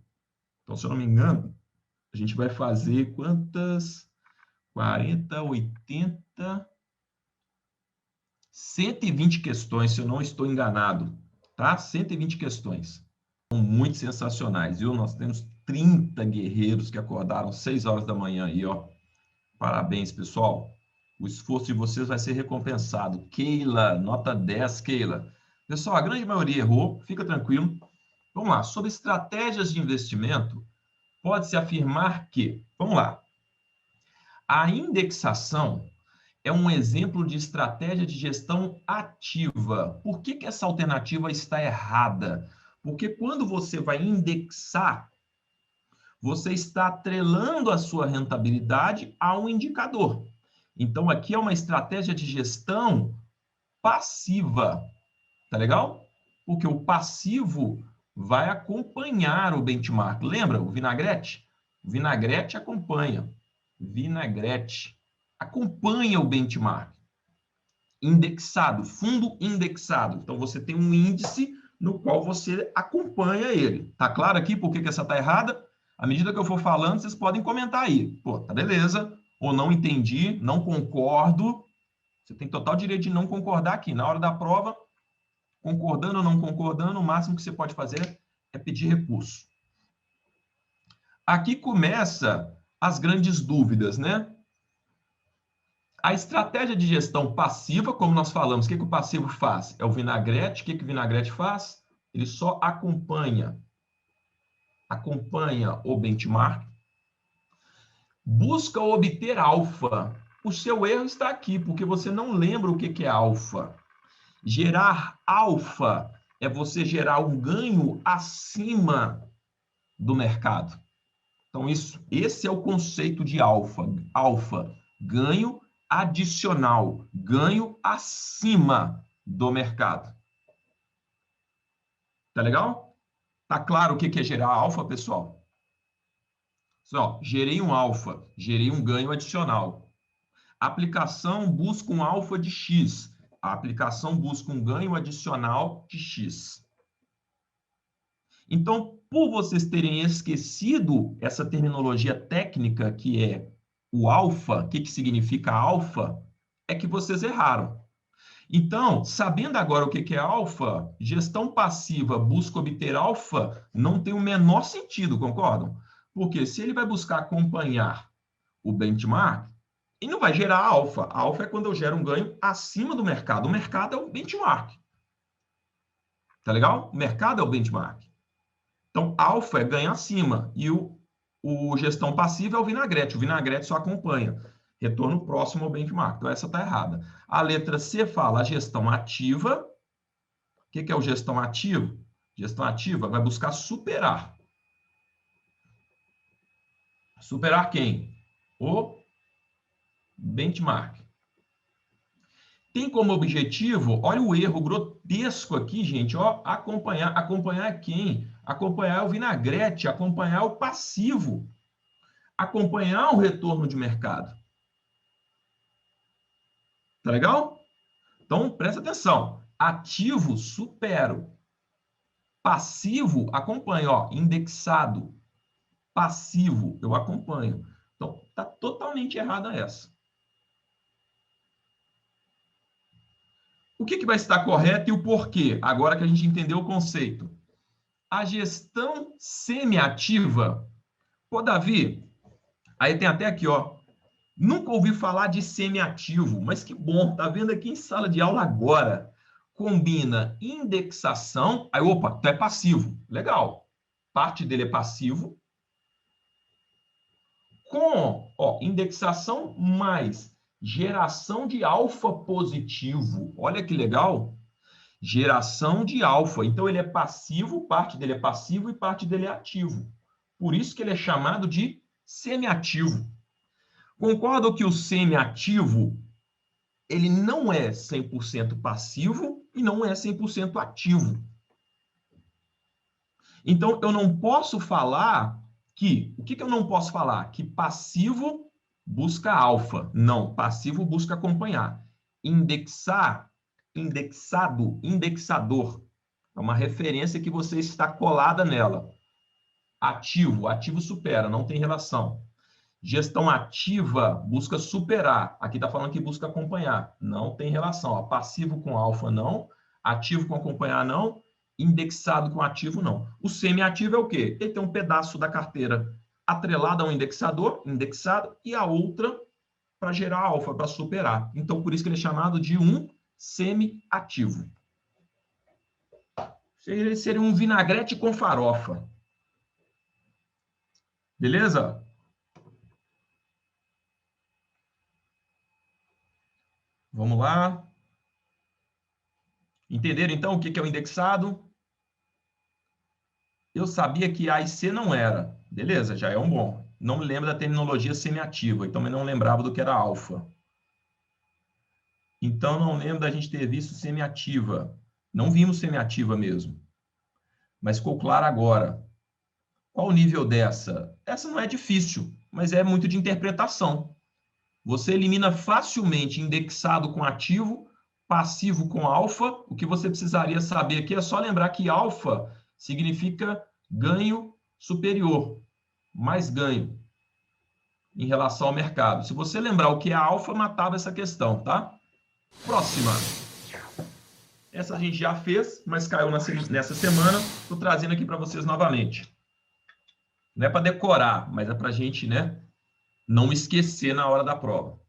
Então, se eu não me engano, a gente vai fazer quantas? 40, 80... 120 questões, se eu não estou enganado, tá? 120 questões. São muito sensacionais, viu? Nós temos 30 guerreiros que acordaram 6 horas da manhã aí, ó. Parabéns, pessoal. O esforço de vocês vai ser recompensado. Keila, nota 10, Keila. Pessoal, a grande maioria errou, fica tranquilo. Vamos lá, sobre estratégias de investimento, pode-se afirmar que, vamos lá, a indexação é um exemplo de estratégia de gestão ativa. Por que essa alternativa está errada? Porque quando você vai indexar, você está atrelando a sua rentabilidade a um indicador. Então, aqui é uma estratégia de gestão passiva. Tá legal? Porque o passivo vai acompanhar o benchmark. Lembra o vinagrete? O vinagrete acompanha. Vinagrete acompanha o benchmark. Indexado, fundo indexado. Então, você tem um índice no qual você acompanha ele. Tá claro aqui por que essa tá errada? À medida que eu for falando, vocês podem comentar aí. Pô, tá beleza. Ou não entendi, não concordo. Você tem total direito de não concordar aqui. Na hora da prova, concordando ou não concordando, o máximo que você pode fazer é pedir recurso. Aqui começa as grandes dúvidas, né? A estratégia de gestão passiva, como nós falamos, o que o passivo faz? É o vinagrete. O que o vinagrete faz? Ele só acompanha o benchmark, busca obter alfa. O seu erro está aqui, porque você não lembra o que é alfa. Gerar alfa é você gerar um ganho acima do mercado. Então, esse é o conceito de alfa. Alfa, ganho adicional, ganho acima do mercado. Tá legal? Tá claro o que é gerar alfa, pessoal? Só, gerei um alfa, gerei um ganho adicional. A aplicação busca um alfa de X. A aplicação busca um ganho adicional de X. Então, por vocês terem esquecido essa terminologia técnica que é o alfa, o que significa alfa, é que vocês erraram. Então, sabendo agora o que é alfa, gestão passiva busca obter alfa não tem o menor sentido, concordam? Porque se ele vai buscar acompanhar o benchmark, ele não vai gerar alfa. A alfa é quando eu gero um ganho acima do mercado. O mercado é o benchmark. Tá legal? O mercado é o benchmark. Então, alfa é ganho acima e o gestão passiva é o vinagrete. O vinagrete só acompanha. Retorno próximo ao benchmark. Então, essa está errada. A letra C fala a gestão ativa. O que é o gestão ativo? Gestão ativa vai buscar superar. Superar quem? O benchmark. Tem como objetivo, olha o erro grotesco aqui, gente, ó, acompanhar. Acompanhar quem? Acompanhar o vinagrete, acompanhar o passivo, acompanhar o retorno de mercado. Tá legal? Então, presta atenção. Ativo, supero. Passivo, acompanho, ó, indexado. Passivo, eu acompanho. Então, tá totalmente errada essa. O que vai estar correto e o porquê? Agora que a gente entendeu o conceito. A gestão semiativa. Pô, Davi, aí tem até aqui, ó. Nunca ouvi falar de semiativo, mas que bom, tá vendo aqui em sala de aula agora. Combina indexação, aí, opa, tu é passivo. Legal. Parte dele é passivo. Com, ó, indexação mais geração de alfa positivo. Olha que legal. Geração de alfa. Então, ele é passivo, parte dele é passivo e parte dele é ativo. Por isso que ele é chamado de semiativo. Concordo que o semiativo, ele não é 100% passivo e não é 100% ativo. Então, eu não posso falar que... O que eu não posso falar? Que passivo busca alfa. Não, passivo busca acompanhar. Indexar, indexado, indexador. É uma referência que você está colada nela. Ativo, ativo supera, não tem relação. Gestão ativa busca superar. Aqui está falando que busca acompanhar. Não tem relação. Ó. Passivo com alfa, não. Ativo com acompanhar, não. Indexado com ativo, não. O semiativo é o quê? Ele tem um pedaço da carteira atrelado a um indexador, indexado, e a outra para gerar alfa, para superar. Então, por isso que ele é chamado de um semiativo. Seria um vinagrete com farofa. Beleza? Vamos lá. Entenderam, então, o que é o indexado? Eu sabia que A e C não era. Beleza, já é um bom. Não me lembro da terminologia semiativa, então eu não lembrava do que era alfa. Então, não lembro da gente ter visto semiativa. Não vimos semiativa mesmo. Mas ficou claro agora. Qual o nível dessa? Essa não é difícil, mas é muito de interpretação. Você elimina facilmente indexado com ativo, passivo com alfa. O que você precisaria saber aqui é só lembrar que alfa significa ganho superior, mais ganho em relação ao mercado. Se você lembrar o que é alfa, matava essa questão, tá? Próxima. Essa a gente já fez, mas caiu nessa semana. Estou trazendo aqui para vocês novamente. Não é para decorar, mas é para a gente, né, não esquecer na hora da prova.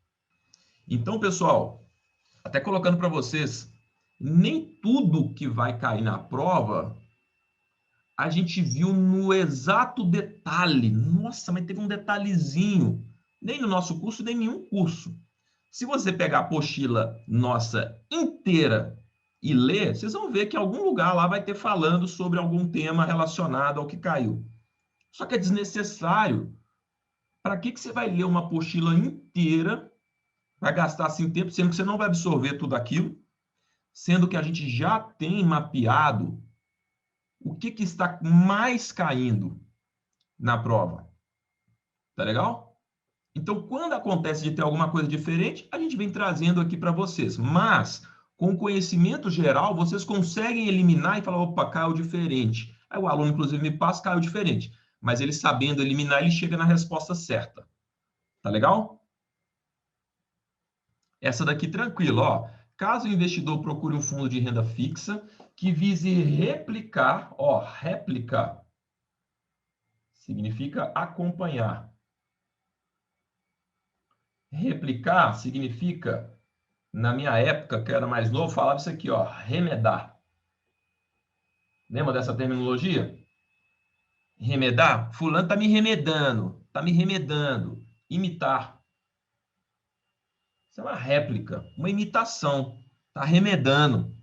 Então, pessoal, até colocando para vocês, nem tudo que vai cair na prova a gente viu no exato detalhe. Nossa, mas teve um detalhezinho. Nem no nosso curso, nem em nenhum curso. Se você pegar a apostila nossa inteira e ler, vocês vão ver que em algum lugar lá vai ter falando sobre algum tema relacionado ao que caiu. Só que é desnecessário. Para que você vai ler uma apostila inteira, vai gastar assim tempo, sendo que você não vai absorver tudo aquilo, sendo que a gente já tem mapeado o que está mais caindo na prova. Tá legal? Então, quando acontece de ter alguma coisa diferente, a gente vem trazendo aqui para vocês. Mas, com conhecimento geral, vocês conseguem eliminar e falar, opa, caiu diferente. Aí o aluno, inclusive, me passa, caiu diferente. Mas ele sabendo eliminar, ele chega na resposta certa. Tá legal? Essa daqui, tranquilo, ó. Caso o investidor procure um fundo de renda fixa que vise replicar, ó, réplica significa acompanhar. Replicar significa, na minha época, que eu era mais novo, falava isso aqui, ó, remedar. Lembra dessa terminologia? Remedar? Fulano tá me remedando, tá me remedando. Imitar. Isso é uma réplica, uma imitação. Tá remedando.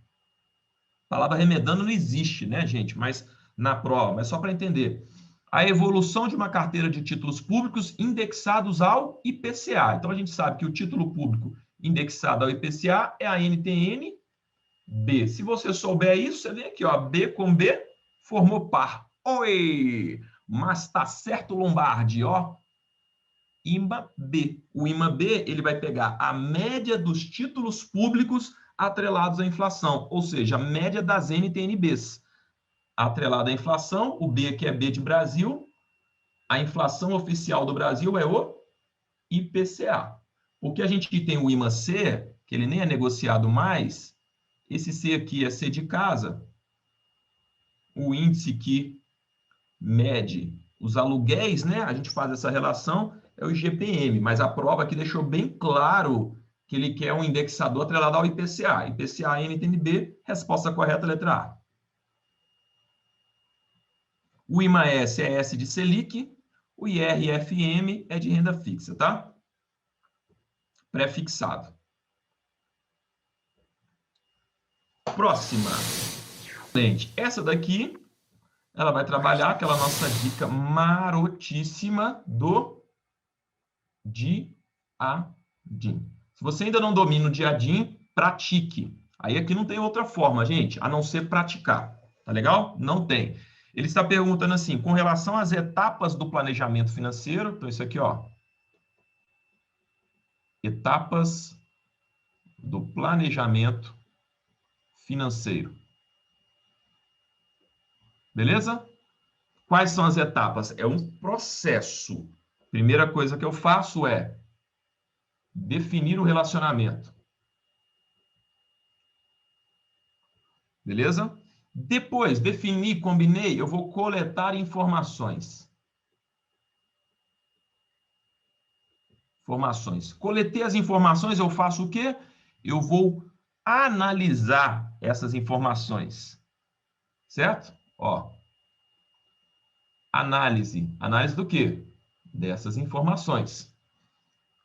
A palavra remedando não existe, né, gente? Mas na prova, mas só para entender. A evolução de uma carteira de títulos públicos indexados ao IPCA. Então, a gente sabe que o título público indexado ao IPCA é a NTN-B. Se você souber isso, você vem aqui, ó, B com B, formou par. Oi! Mas tá certo, Lombardi, ó. IMA-B. O IMA-B, ele vai pegar a média dos títulos públicos atrelados à inflação, ou seja, a média das NTN-Bs. Atrelada à inflação, o B que é B de Brasil, a inflação oficial do Brasil é o IPCA. Porque a gente tem o IMA-C, que ele nem é negociado mais, esse C aqui é C de casa, o índice que mede os aluguéis, né? A gente faz essa relação, é o IGPM, mas a prova aqui deixou bem claro que ele quer um indexador atrelado ao IPCA. IPCA, NTN-B, resposta correta, letra A. O IMA-S é S de Selic, o IRFM é de renda fixa, tá? Pré-fixado. Próxima. Gente, essa daqui, ela vai trabalhar aquela nossa dica marotíssima do Diadim. Se você ainda não domina o Diadim, pratique. Aí aqui não tem outra forma, gente, a não ser praticar. Tá legal? Não tem. Ele está perguntando assim, com relação às etapas do planejamento financeiro, então isso aqui, ó. Etapas do planejamento financeiro. Beleza? Quais são as etapas? É um processo. Primeira coisa que eu faço é definir o relacionamento. Beleza? Depois, definir, combinei, eu vou coletar informações. Informações. Coletei as informações, eu faço o quê? Eu vou analisar essas informações. Certo? Ó. Análise. Análise do quê? Dessas informações.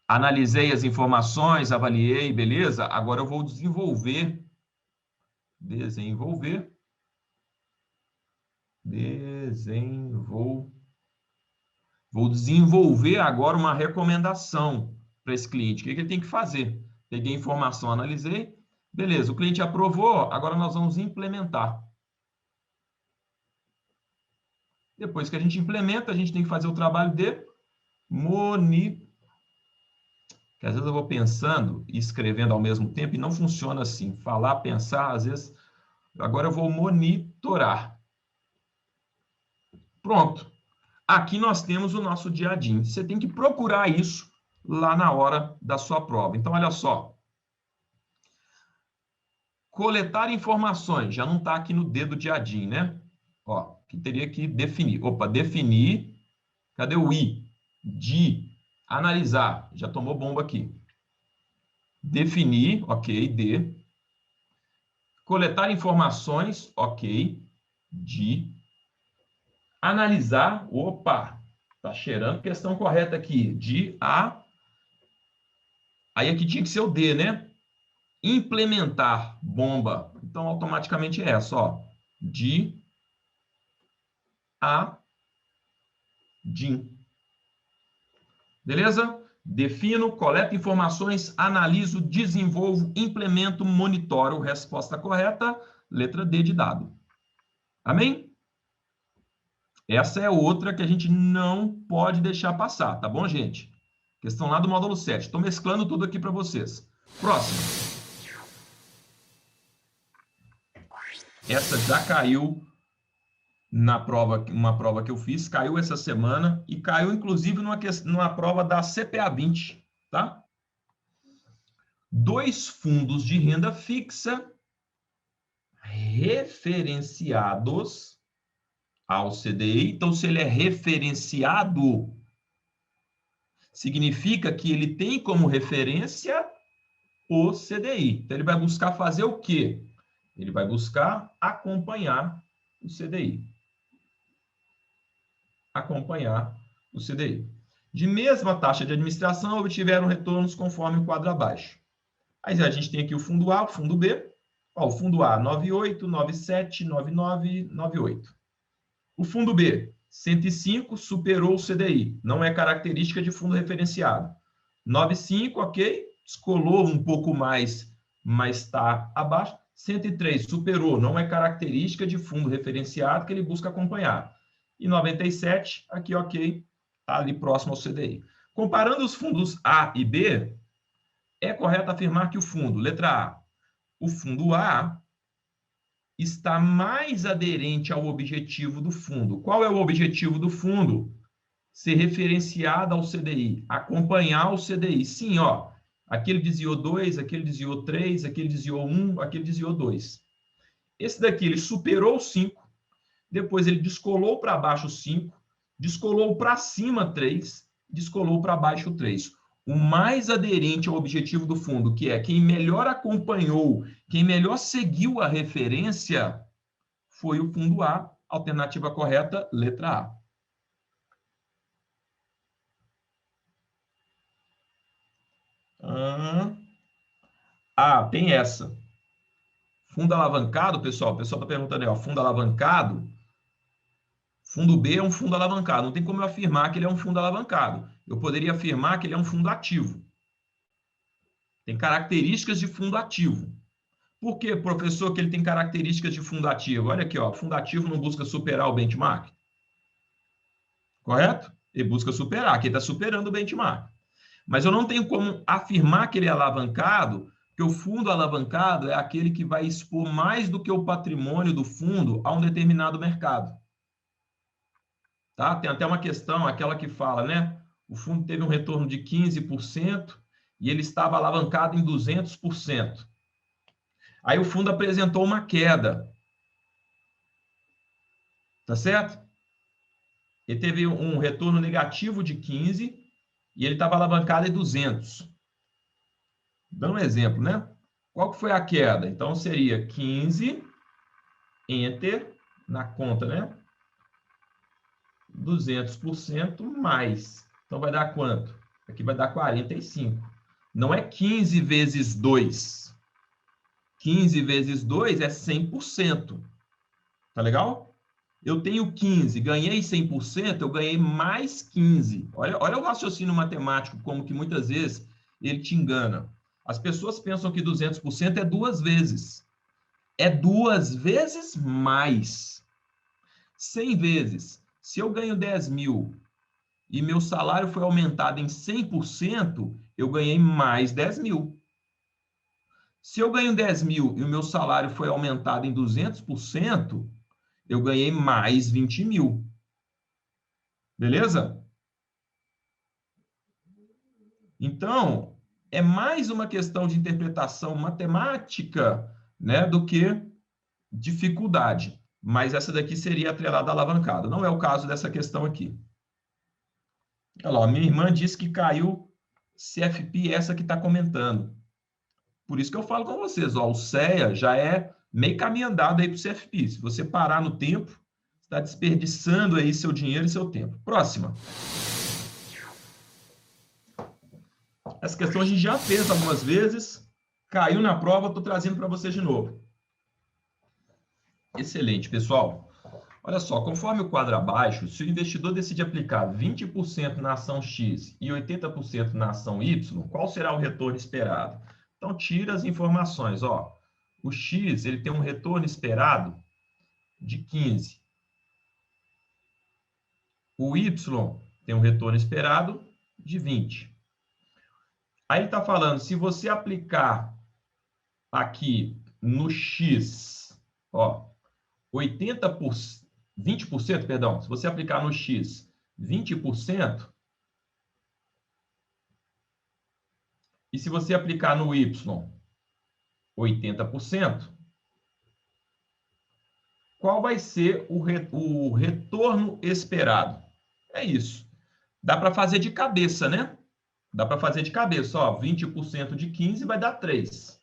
Analisei as informações, avaliei, beleza? Agora eu vou desenvolver. Vou desenvolver agora uma recomendação para esse cliente. O que ele tem que fazer? Peguei a informação, analisei. Beleza, o cliente aprovou, agora nós vamos implementar. Depois que a gente implementa, a gente tem que fazer o trabalho de monitorar. Que às vezes eu vou pensando e escrevendo ao mesmo tempo e não funciona assim. Falar, pensar, às vezes... Agora eu vou monitorar. Pronto. Aqui nós temos o nosso Diadim. Você tem que procurar isso lá na hora da sua prova. Então, olha só. Coletar informações. Já não está aqui no D do Diadim, né? Ó, que teria que definir. Opa, definir. Cadê o I? De analisar. Já tomou bomba aqui. Definir, ok, D. Coletar informações, ok. De analisar, opa, tá cheirando questão correta aqui. De a. Aí aqui tinha que ser o D, né? Implementar, bomba. Então, automaticamente é essa, ó. De a. DIN. Beleza? Defino, coleto informações, analiso, desenvolvo, implemento, monitoro. Resposta correta, letra D de dado. Amém? Essa é outra que a gente não pode deixar passar, tá bom, gente? Questão lá do módulo 7. Estou mesclando tudo aqui para vocês. Próximo. Essa já caiu na prova, uma prova que eu fiz, caiu essa semana e caiu, inclusive, numa prova da CPA 20, tá? 2 fundos de renda fixa referenciados ao CDI. Então, se ele é referenciado, significa que ele tem como referência o CDI. Então, ele vai buscar fazer o quê? Ele vai buscar acompanhar o CDI. Acompanhar o CDI. De mesma taxa de administração, obtiveram retornos conforme o quadro abaixo. Aí a gente tem aqui o fundo A, o fundo B. Ó, o fundo A, 98, 97, 99, 98. O fundo B, 105, superou o CDI. Não é característica de fundo referenciado. 95, ok, descolou um pouco mais, mas está abaixo. 103, superou, não é característica de fundo referenciado que ele busca acompanhar. E 97, aqui, ok, está ali próximo ao CDI. Comparando os fundos A e B, é correto afirmar que o fundo, letra A, o fundo A está mais aderente ao objetivo do fundo. Qual é o objetivo do fundo? Ser referenciado ao CDI, acompanhar o CDI. Sim, ó, aquele desviou 2, aquele desviou 3, aquele desviou 1, aquele desviou 2. Esse daqui, ele superou o 5, depois ele descolou para baixo o 5, descolou para cima 3, descolou para baixo 3. O mais aderente ao objetivo do fundo, que é quem melhor acompanhou, quem melhor seguiu a referência, foi o fundo A. Alternativa correta, letra A. Ah, tem essa. Fundo alavancado, pessoal. O pessoal está perguntando aí, ó, fundo alavancado. Fundo B é um fundo alavancado. Não tem como eu afirmar que ele é um fundo alavancado. Eu poderia afirmar que ele é um fundo ativo. Tem características de fundo ativo. Por que, professor, que ele tem características de fundo ativo? Olha aqui, ó, fundo ativo não busca superar o benchmark. Correto? Ele busca superar, que ele está superando o benchmark. Mas eu não tenho como afirmar que ele é alavancado, porque o fundo alavancado é aquele que vai expor mais do que o patrimônio do fundo a um determinado mercado. Tá? Tem até uma questão, aquela que fala, né? O fundo teve um retorno de 15% e ele estava alavancado em 200%. Aí o fundo apresentou uma queda. Tá certo? Ele teve um retorno negativo de 15 e ele estava alavancado em 200. Dando um exemplo, né? Qual que foi a queda? Então, seria 15, enter, na conta, né? 200% mais. Então, vai dar quanto? Aqui vai dar 45. Não é 15 vezes 2. 15 vezes 2 é 100%. Tá legal? Eu tenho 15, ganhei 100%, eu ganhei mais 15. Olha o raciocínio matemático, como que muitas vezes ele te engana. As pessoas pensam que 200% é 2 vezes. É 2 vezes mais. 100 vezes. Se eu ganho 10 mil e meu salário foi aumentado em 100%, eu ganhei mais 10 mil. Se eu ganho 10 mil e o meu salário foi aumentado em 200%, eu ganhei mais 20 mil. Beleza? Então, é mais uma questão de interpretação matemática, né, do que dificuldade. Mas essa daqui seria atrelada à alavancada. Não é o caso dessa questão aqui. Olha lá, minha irmã disse que caiu CFP, essa que está comentando. Por isso que eu falo com vocês, ó, o CEA já é meio caminho andado aí para o CFP. Se você parar no tempo, está desperdiçando aí seu dinheiro e seu tempo. Próxima. Essa questão a gente já fez algumas vezes, caiu na prova, estou trazendo para vocês de novo. Excelente, pessoal. Olha só, conforme o quadro abaixo, se o investidor decide aplicar 20% na ação X e 80% na ação Y, qual será o retorno esperado? Então, tira as informações. Ó, o X ele tem um retorno esperado de 15. O Y tem um retorno esperado de 20. Aí ele está falando, se você aplicar aqui no X, ó, 20%, perdão, se você aplicar no X 20%, E se você aplicar no Y 80%, qual vai ser o retorno esperado? É isso. Dá para fazer de cabeça, né? Dá para fazer de cabeça. Ó, 20% de 15 vai dar 3.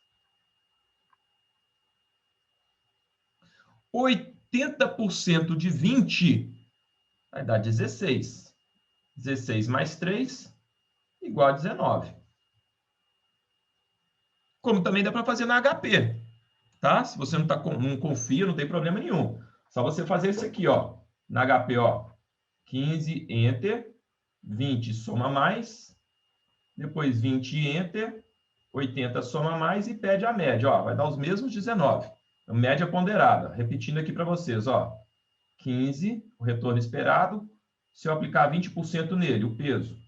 80% de 20 vai dar 16. 16 mais 3 igual a 19. Como também dá para fazer na HP, tá? Se você não confia, não tem problema nenhum. Só você fazer isso aqui, ó. Na HP, ó. 15, Enter. 20 soma mais. Depois 20, Enter. 80 soma mais e pede a média, ó. Vai dar os mesmos 19. A média ponderada. Repetindo aqui para vocês, ó. 15, o retorno esperado. Se eu aplicar 20% nele, o peso.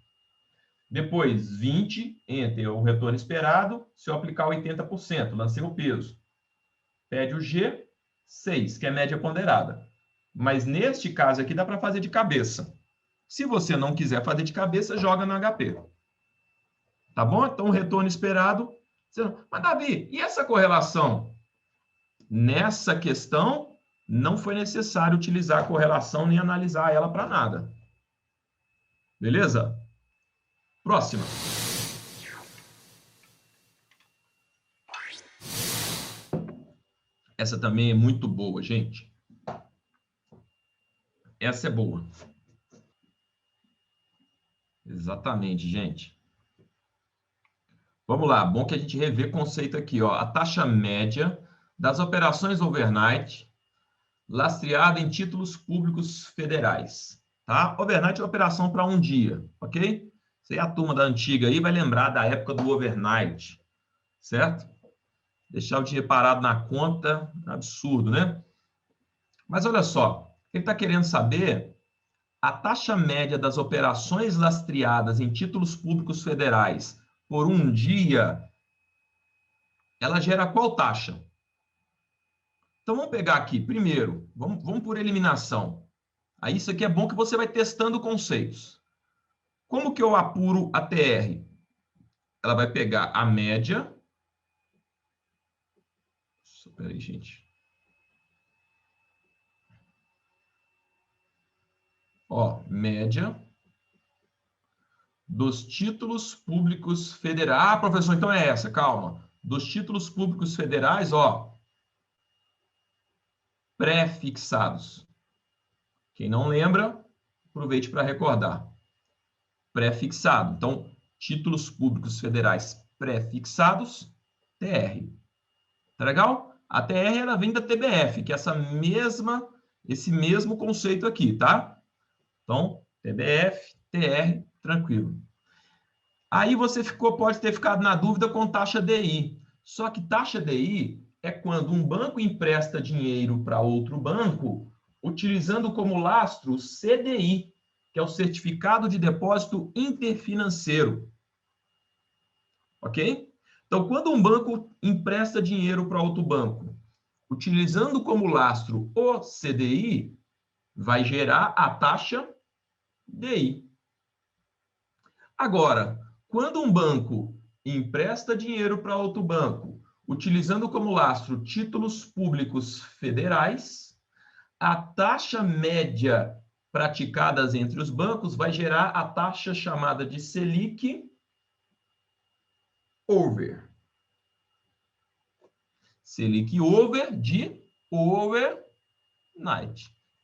Depois, 20, Enter, o retorno esperado. Se eu aplicar 80%, lancei o peso. Pede o G, 6, que é média ponderada. Mas neste caso aqui dá para fazer de cabeça. Se você não quiser fazer de cabeça, joga no HP. Tá bom? Então, o retorno esperado. Mas, Davi, e essa correlação? Nessa questão, não foi necessário utilizar a correlação nem analisar ela para nada. Beleza? Próxima. Essa também é muito boa, gente. Essa é boa. Exatamente, gente. Vamos lá, bom que a gente revê conceito aqui, ó. A taxa média das operações overnight lastreada em títulos públicos federais, tá? Overnight é operação para um dia, ok? Você é a turma da antiga aí vai lembrar da época do overnight, certo? Deixar o dinheiro parado na conta, absurdo, né? Mas olha só, ele está querendo saber a taxa média das operações lastreadas em títulos públicos federais por um dia, ela gera qual taxa? Então, vamos pegar aqui, primeiro, vamos por eliminação. Aí, isso aqui é bom que você vai testando conceitos. Como que eu apuro a TR? Ela vai pegar a média. Espera aí, gente. Ó, média dos títulos públicos federais. Ah, professor, então é essa, calma. Dos títulos públicos federais, ó, pré-fixados. Quem não lembra, aproveite para recordar. Pré-fixado. Então, títulos públicos federais pré-fixados, TR. Tá legal? A TR ela vem da TBF, que é esse mesmo conceito aqui, tá? Então, TBF, TR, tranquilo. Aí você pode ter ficado na dúvida com taxa DI. Só que taxa DI é quando um banco empresta dinheiro para outro banco, utilizando como lastro o CDI, que é o Certificado de Depósito Interfinanceiro. Ok? Então, quando um banco empresta dinheiro para outro banco, utilizando como lastro o CDI, vai gerar a taxa DI. Agora, quando um banco empresta dinheiro para outro banco, utilizando como lastro títulos públicos federais, a taxa média praticadas entre os bancos vai gerar a taxa chamada de Selic over. Selic over de overnight.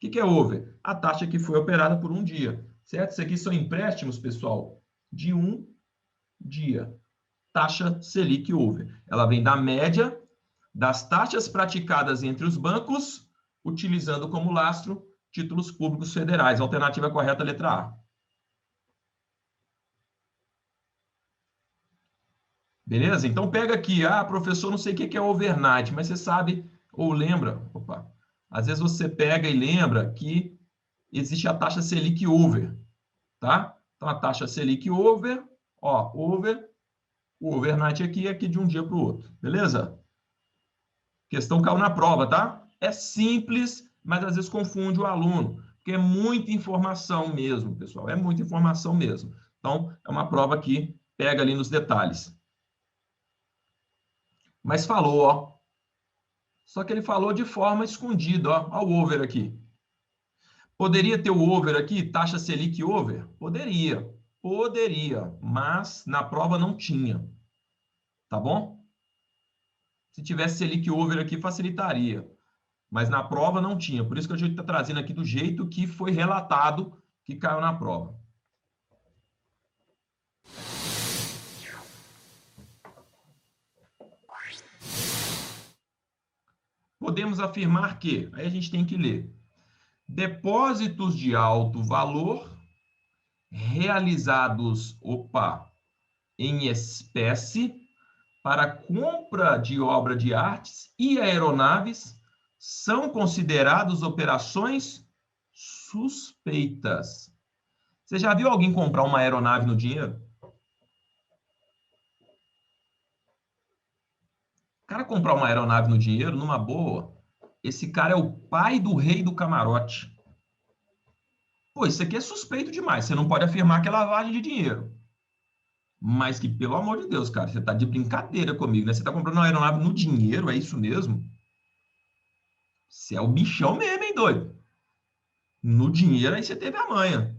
O que é over? A taxa que foi operada por um dia, certo? Isso aqui são empréstimos, pessoal, de um dia. Taxa Selic over. Ela vem da média das taxas praticadas entre os bancos, utilizando como lastro títulos públicos federais. Alternativa correta, letra A. Beleza? Então pega aqui, professor, não sei o que é overnight, mas você sabe ou lembra, às vezes você pega e lembra que existe a taxa Selic over, tá? Então a taxa Selic over, ó, over, o overnight aqui é aqui de um dia para o outro, beleza? Questão caiu na prova, tá? É simples, mas às vezes confunde o aluno, porque é muita informação mesmo, pessoal, é muita informação mesmo. Então, é uma prova que pega ali nos detalhes. Mas falou, ó. Só que ele falou de forma escondida, ó. Olha o over aqui. Poderia ter o over aqui, taxa Selic over? Poderia, mas na prova não tinha, tá bom? Se tivesse Selic over aqui, facilitaria, mas na prova não tinha. Por isso que a gente está trazendo aqui do jeito que foi relatado que caiu na prova. Podemos afirmar que, aí a gente tem que ler, depósitos de alto valor realizados, em espécie para compra de obra de artes e aeronaves são considerados operações suspeitas. Você já viu alguém comprar uma aeronave no dinheiro? O cara comprar uma aeronave no dinheiro, numa boa, esse cara é o pai do rei do camarote. Pô, isso aqui é suspeito demais. Você não pode afirmar que é lavagem de dinheiro. Mas que, pelo amor de Deus, cara, você tá de brincadeira comigo, né? Você tá comprando uma aeronave no dinheiro, é isso mesmo? Você é o bichão mesmo, hein, doido? No dinheiro, aí você teve a manha.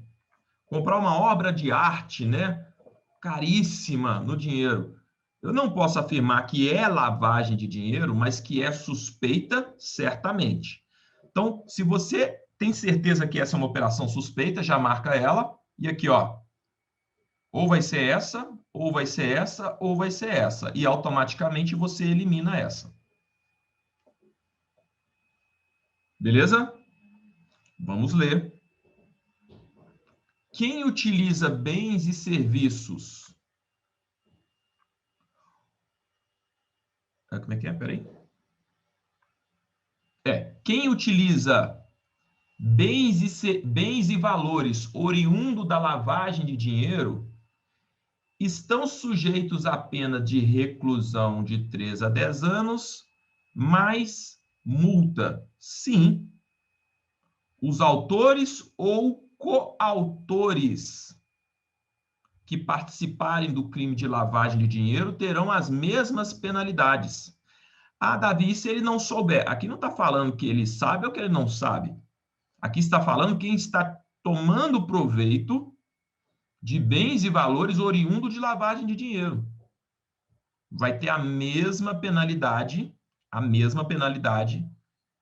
Comprar uma obra de arte, né? Caríssima no dinheiro. Eu não posso afirmar que é lavagem de dinheiro, mas que é suspeita, certamente. Então, se você tem certeza que essa é uma operação suspeita, já marca ela. E aqui, ó, ou vai ser essa, ou vai ser essa, ou vai ser essa. E automaticamente você elimina essa. Beleza? Vamos ler. Quem utiliza bens e serviços? Como é que é? Peraí. Quem utiliza bens e valores oriundo da lavagem de dinheiro estão sujeitos à pena de reclusão de 3 a 10 anos, mais multa. Sim, os autores ou coautores que participarem do crime de lavagem de dinheiro terão as mesmas penalidades. Ah, Davi, se ele não souber? Aqui não está falando que ele sabe ou que ele não sabe. Aqui está falando quem está tomando proveito de bens e valores oriundo de lavagem de dinheiro. Vai ter a mesma penalidade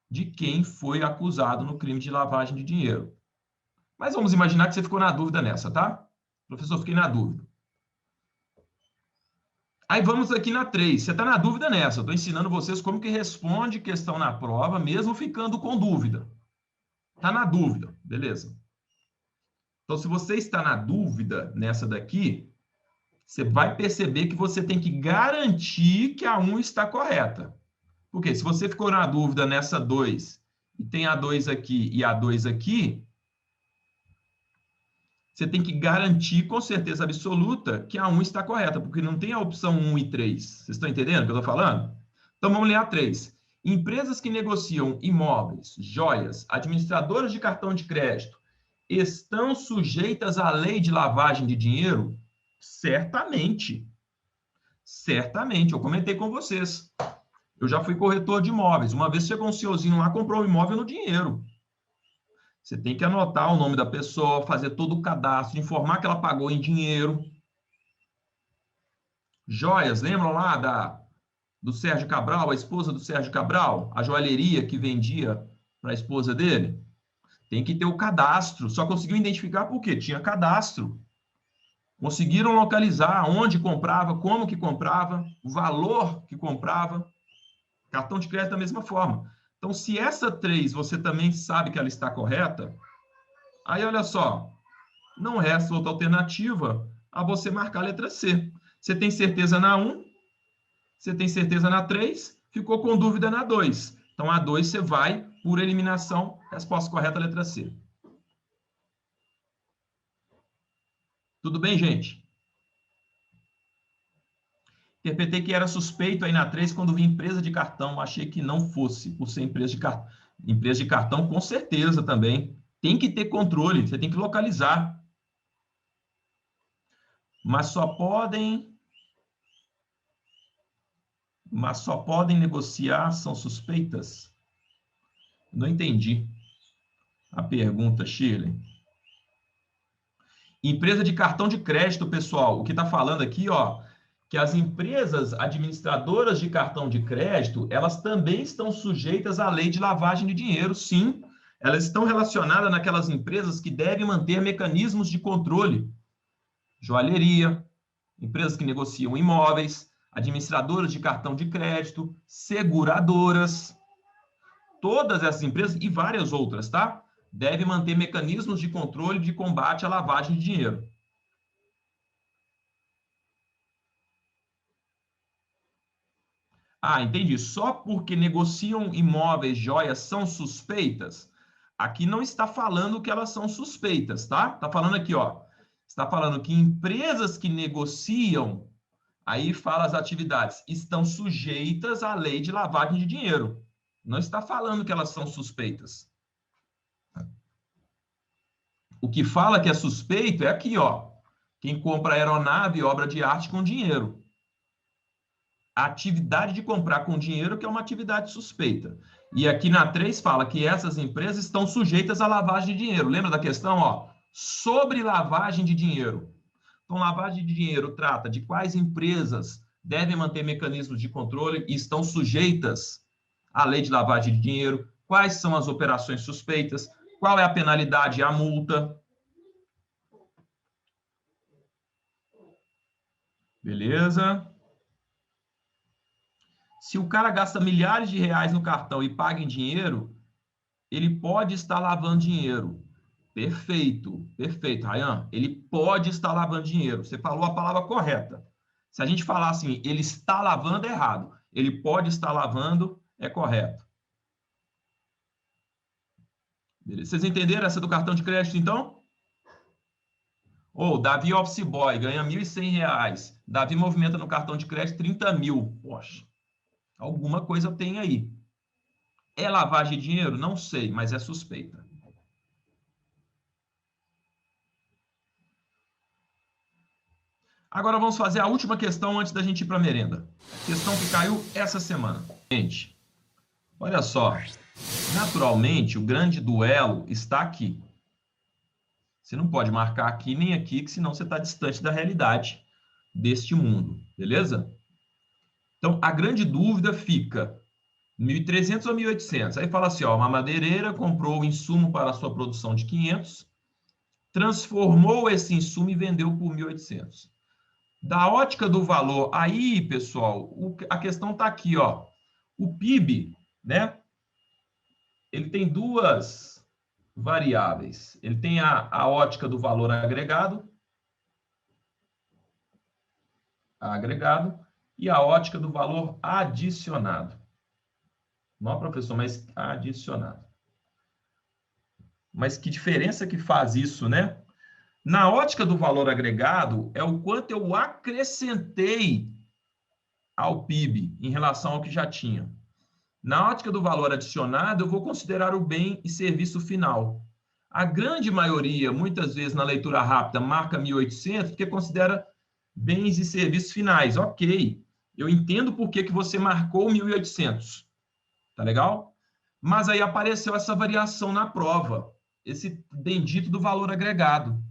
de quem foi acusado no crime de lavagem de dinheiro. Mas vamos imaginar que você ficou na dúvida nessa, tá? Professor, fiquei na dúvida. Aí vamos aqui na 3. Você está na dúvida nessa. Eu estou ensinando vocês como que responde questão na prova, mesmo ficando com dúvida. Está na dúvida, beleza. Então, se você está na dúvida nessa daqui, você vai perceber que você tem que garantir que a 1 está correta. Porque se você ficou na dúvida nessa 2 e tem a 2 aqui e a 2 aqui, você tem que garantir com certeza absoluta que a 1 está correta, porque não tem a opção 1 e 3. Vocês estão entendendo o que eu estou falando? Então vamos ler a 3. Empresas que negociam imóveis, joias, administradoras de cartão de crédito, estão sujeitas à lei de lavagem de dinheiro? Certamente. Certamente. Eu comentei com vocês. Eu já fui corretor de imóveis. Uma vez chegou um senhorzinho lá, comprou um imóvel no dinheiro. Você tem que anotar o nome da pessoa, fazer todo o cadastro, informar que ela pagou em dinheiro. Joias, lembram lá do Sérgio Cabral, a esposa do Sérgio Cabral? A joalheria que vendia para a esposa dele? Tem que ter o cadastro. Só conseguiu identificar por quê? Tinha cadastro. Conseguiram localizar onde comprava, como que comprava, o valor que comprava. Cartão de crédito da mesma forma. Então, se essa 3 você também sabe que ela está correta, aí olha só, não resta outra alternativa a você marcar a letra C. Você tem certeza na 1, você tem certeza na 3, ficou com dúvida na 2. Então, a 2 você vai por eliminação, resposta correta, letra C. Tudo bem, gente? Interpretei que era suspeito aí na 3 quando vi empresa de cartão. Achei que não fosse, por ser empresa de cartão. Empresa de cartão, com certeza também. Tem que ter controle, você tem que localizar. Mas só podem Mas só podem negociar, são suspeitas? Não entendi a pergunta, Shirley. Empresa de cartão de crédito, pessoal. O que está falando aqui, ó, que as empresas administradoras de cartão de crédito, elas também estão sujeitas à lei de lavagem de dinheiro, sim. Elas estão relacionadas naquelas empresas que devem manter mecanismos de controle. Joalheria, empresas que negociam imóveis, administradoras de cartão de crédito, seguradoras. Todas essas empresas e várias outras, tá? Devem manter mecanismos de controle de combate à lavagem de dinheiro. Ah, entendi. Só porque negociam imóveis, joias, são suspeitas? Aqui não está falando que elas são suspeitas, tá? Está falando aqui, ó. Está falando que empresas que negociam, aí fala as atividades, estão sujeitas à lei de lavagem de dinheiro. Não está falando que elas são suspeitas. O que fala que é suspeito é aqui, ó. Quem compra aeronave e obra de arte com dinheiro. A atividade de comprar com dinheiro que é uma atividade suspeita. E aqui na 3 fala que essas empresas estão sujeitas à lavagem de dinheiro. Lembra da questão, ó? Sobre lavagem de dinheiro. Então, lavagem de dinheiro trata de quais empresas devem manter mecanismos de controle e estão sujeitas à lei de lavagem de dinheiro, quais são as operações suspeitas, qual é a penalidade e a multa. Beleza? Se o cara gasta milhares de reais no cartão e paga em dinheiro, ele pode estar lavando dinheiro. Perfeito, perfeito, Rayan. Ele pode estar lavando dinheiro. Você falou a palavra correta. Se a gente falar assim, ele está lavando, é errado. Ele pode estar lavando, é correto. Beleza. Vocês entenderam essa do cartão de crédito, então? Ou Davi Office Boy ganha R$ 1.100. Davi movimenta no cartão de crédito 30 mil. Poxa, alguma coisa tem aí. É lavagem de dinheiro? Não sei, mas é suspeita. Agora vamos fazer a última questão antes da gente ir para a merenda. Questão que caiu essa semana. Gente, olha só. Naturalmente, o grande duelo está aqui. Você não pode marcar aqui nem aqui, que senão você está distante da realidade deste mundo, beleza? Então, a grande dúvida fica 1.300 ou 1.800. Aí fala assim, ó, uma madeireira comprou o insumo para a sua produção de 500, transformou esse insumo e vendeu por 1.800. Da ótica do valor, aí, pessoal, a questão está aqui, ó. O PIB, né? Ele tem duas variáveis. Ele tem a ótica do valor agregado, e a ótica do valor adicionado. Não, professor, mas adicionado. Mas que diferença que faz isso, né? Na ótica do valor agregado, é o quanto eu acrescentei ao PIB em relação ao que já tinha. Na ótica do valor adicionado, eu vou considerar o bem e serviço final. A grande maioria, muitas vezes na leitura rápida, marca 1.800 porque considera bens e serviços finais. Ok, eu entendo por que você marcou 1.800. Tá legal? Mas aí apareceu essa variação na prova, esse bendito do valor agregado.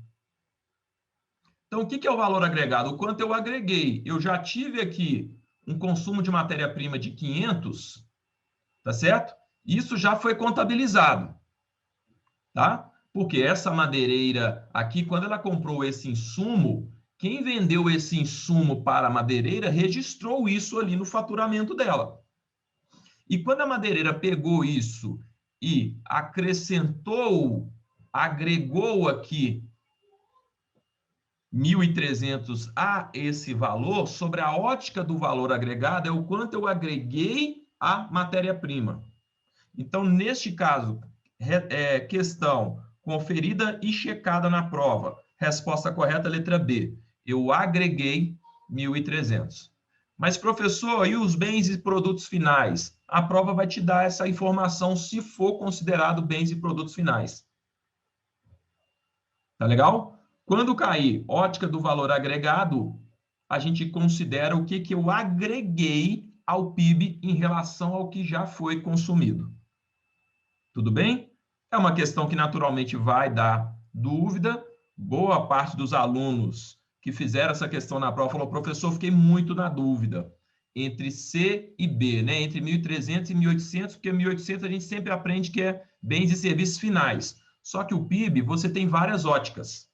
Então, o que é o valor agregado? O quanto eu agreguei. Eu já tive aqui um consumo de matéria-prima de 500, tá certo? Isso já foi contabilizado, tá? Porque essa madeireira aqui, quando ela comprou esse insumo, quem vendeu esse insumo para a madeireira registrou isso ali no faturamento dela. E quando a madeireira pegou isso e acrescentou, agregou aqui 1.300 a esse valor, sobre a ótica do valor agregado, é o quanto eu agreguei a matéria-prima. Então, neste caso, questão conferida e checada na prova. Resposta correta, letra B. Eu agreguei 1.300. Mas, professor, e os bens e produtos finais? A prova vai te dar essa informação se for considerado bens e produtos finais. Tá legal? Quando cair ótica do valor agregado, a gente considera o que eu agreguei ao PIB em relação ao que já foi consumido. Tudo bem? É uma questão que naturalmente vai dar dúvida. Boa parte dos alunos que fizeram essa questão na prova falou: professor, fiquei muito na dúvida entre C e B, né? Entre 1.300 e 1.800, porque 1.800 a gente sempre aprende que é bens e serviços finais. Só que o PIB, você tem várias óticas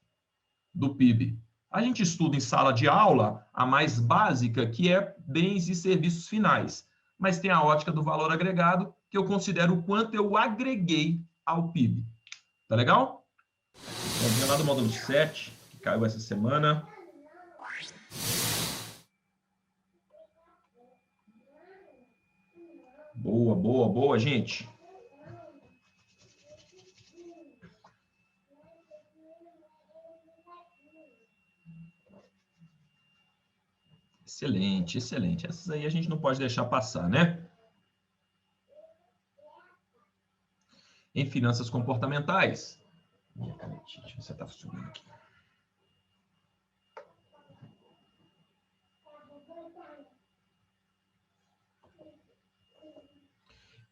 do PIB. A gente estuda em sala de aula a mais básica, que é bens e serviços finais. Mas tem a ótica do valor agregado, que eu considero o quanto eu agreguei ao PIB. Tá legal? Vamos ver lá do módulo 7, que caiu essa semana. Boa, boa, boa, gente. Excelente, excelente. Essas aí a gente não pode deixar passar, né? Em finanças comportamentais. Minha canetinha, deixa eu ver se está funcionando aqui.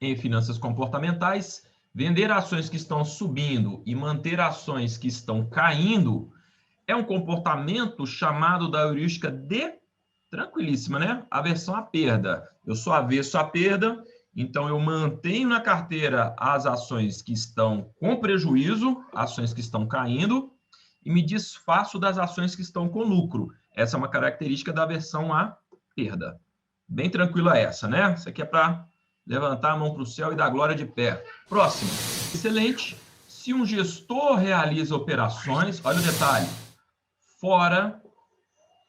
Em finanças comportamentais, vender ações que estão subindo e manter ações que estão caindo é um comportamento chamado da heurística de tranquilíssima, né? Aversão à perda. Eu sou avesso à perda, então eu mantenho na carteira as ações que estão com prejuízo, ações que estão caindo, e me desfaço das ações que estão com lucro. Essa é uma característica da aversão à perda. Bem tranquila essa, né? Isso aqui é para levantar a mão para o céu e dar glória de pé. Próximo. Excelente. Se um gestor realiza operações, olha o detalhe, fora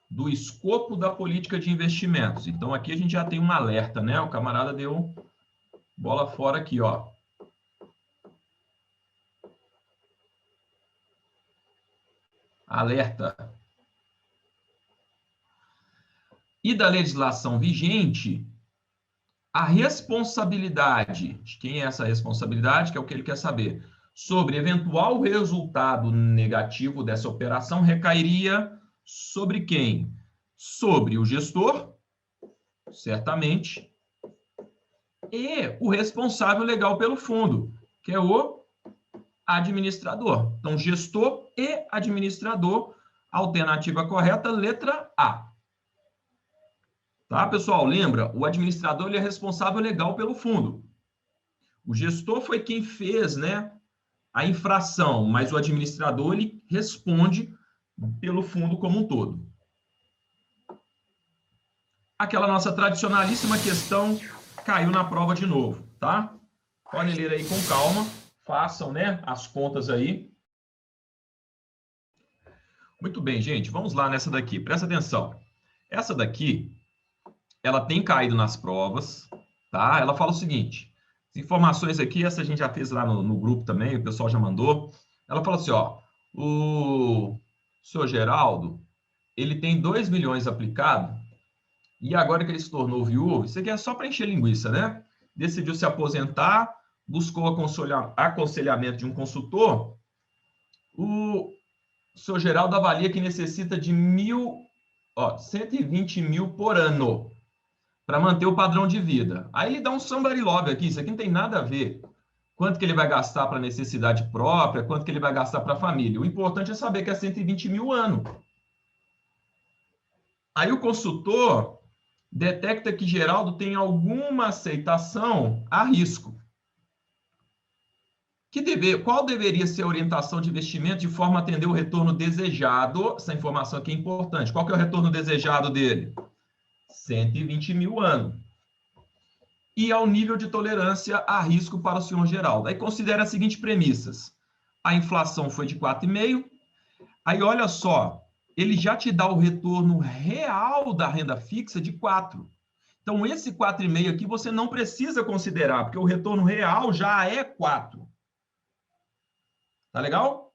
do escopo da política de investimentos. Então, aqui a gente já tem um alerta, né? O camarada deu bola fora aqui, ó. Alerta. E da legislação vigente, a responsabilidade, de quem é essa responsabilidade, que é o que ele quer saber, sobre eventual resultado negativo dessa operação recairia sobre quem? Sobre o gestor, certamente, e o responsável legal pelo fundo, que é o administrador. Então, gestor e administrador, alternativa correta, letra A. Tá, pessoal? Lembra, o administrador ele é responsável legal pelo fundo. O gestor foi quem fez, né, a infração, mas o administrador ele responde pelo fundo como um todo. Aquela nossa tradicionalíssima questão caiu na prova de novo, tá? Podem ler aí com calma, façam, né, as contas aí. Muito bem, gente, vamos lá nessa daqui, presta atenção. Essa daqui, ela tem caído nas provas, tá? Ela fala o seguinte, as informações aqui, essa a gente já fez lá no grupo também, o pessoal já mandou. Ela fala assim, ó, o senhor Geraldo, ele tem 2 milhões aplicado, e agora que ele se tornou viúvo, isso aqui é só para encher linguiça, né? Decidiu se aposentar, buscou aconselhamento de um consultor, o senhor Geraldo avalia que necessita de 120 mil por ano para manter o padrão de vida. Aí ele dá um somebody love aqui, isso aqui não tem nada a ver. Quanto que ele vai gastar para necessidade própria, quanto que ele vai gastar para a família. O importante é saber que é 120 mil ano. Aí o consultor detecta que Geraldo tem alguma aceitação a risco. Qual deveria ser a orientação de investimento de forma a atender o retorno desejado? Essa informação aqui é importante. Qual que é o retorno desejado dele? 120 mil ano. E ao nível de tolerância a risco para o senhor Geraldo. Aí considera as seguintes premissas. A inflação foi de 4,5. Aí olha só, ele já te dá o retorno real da renda fixa de 4. Então esse 4,5 aqui você não precisa considerar, porque o retorno real já é 4. Tá legal?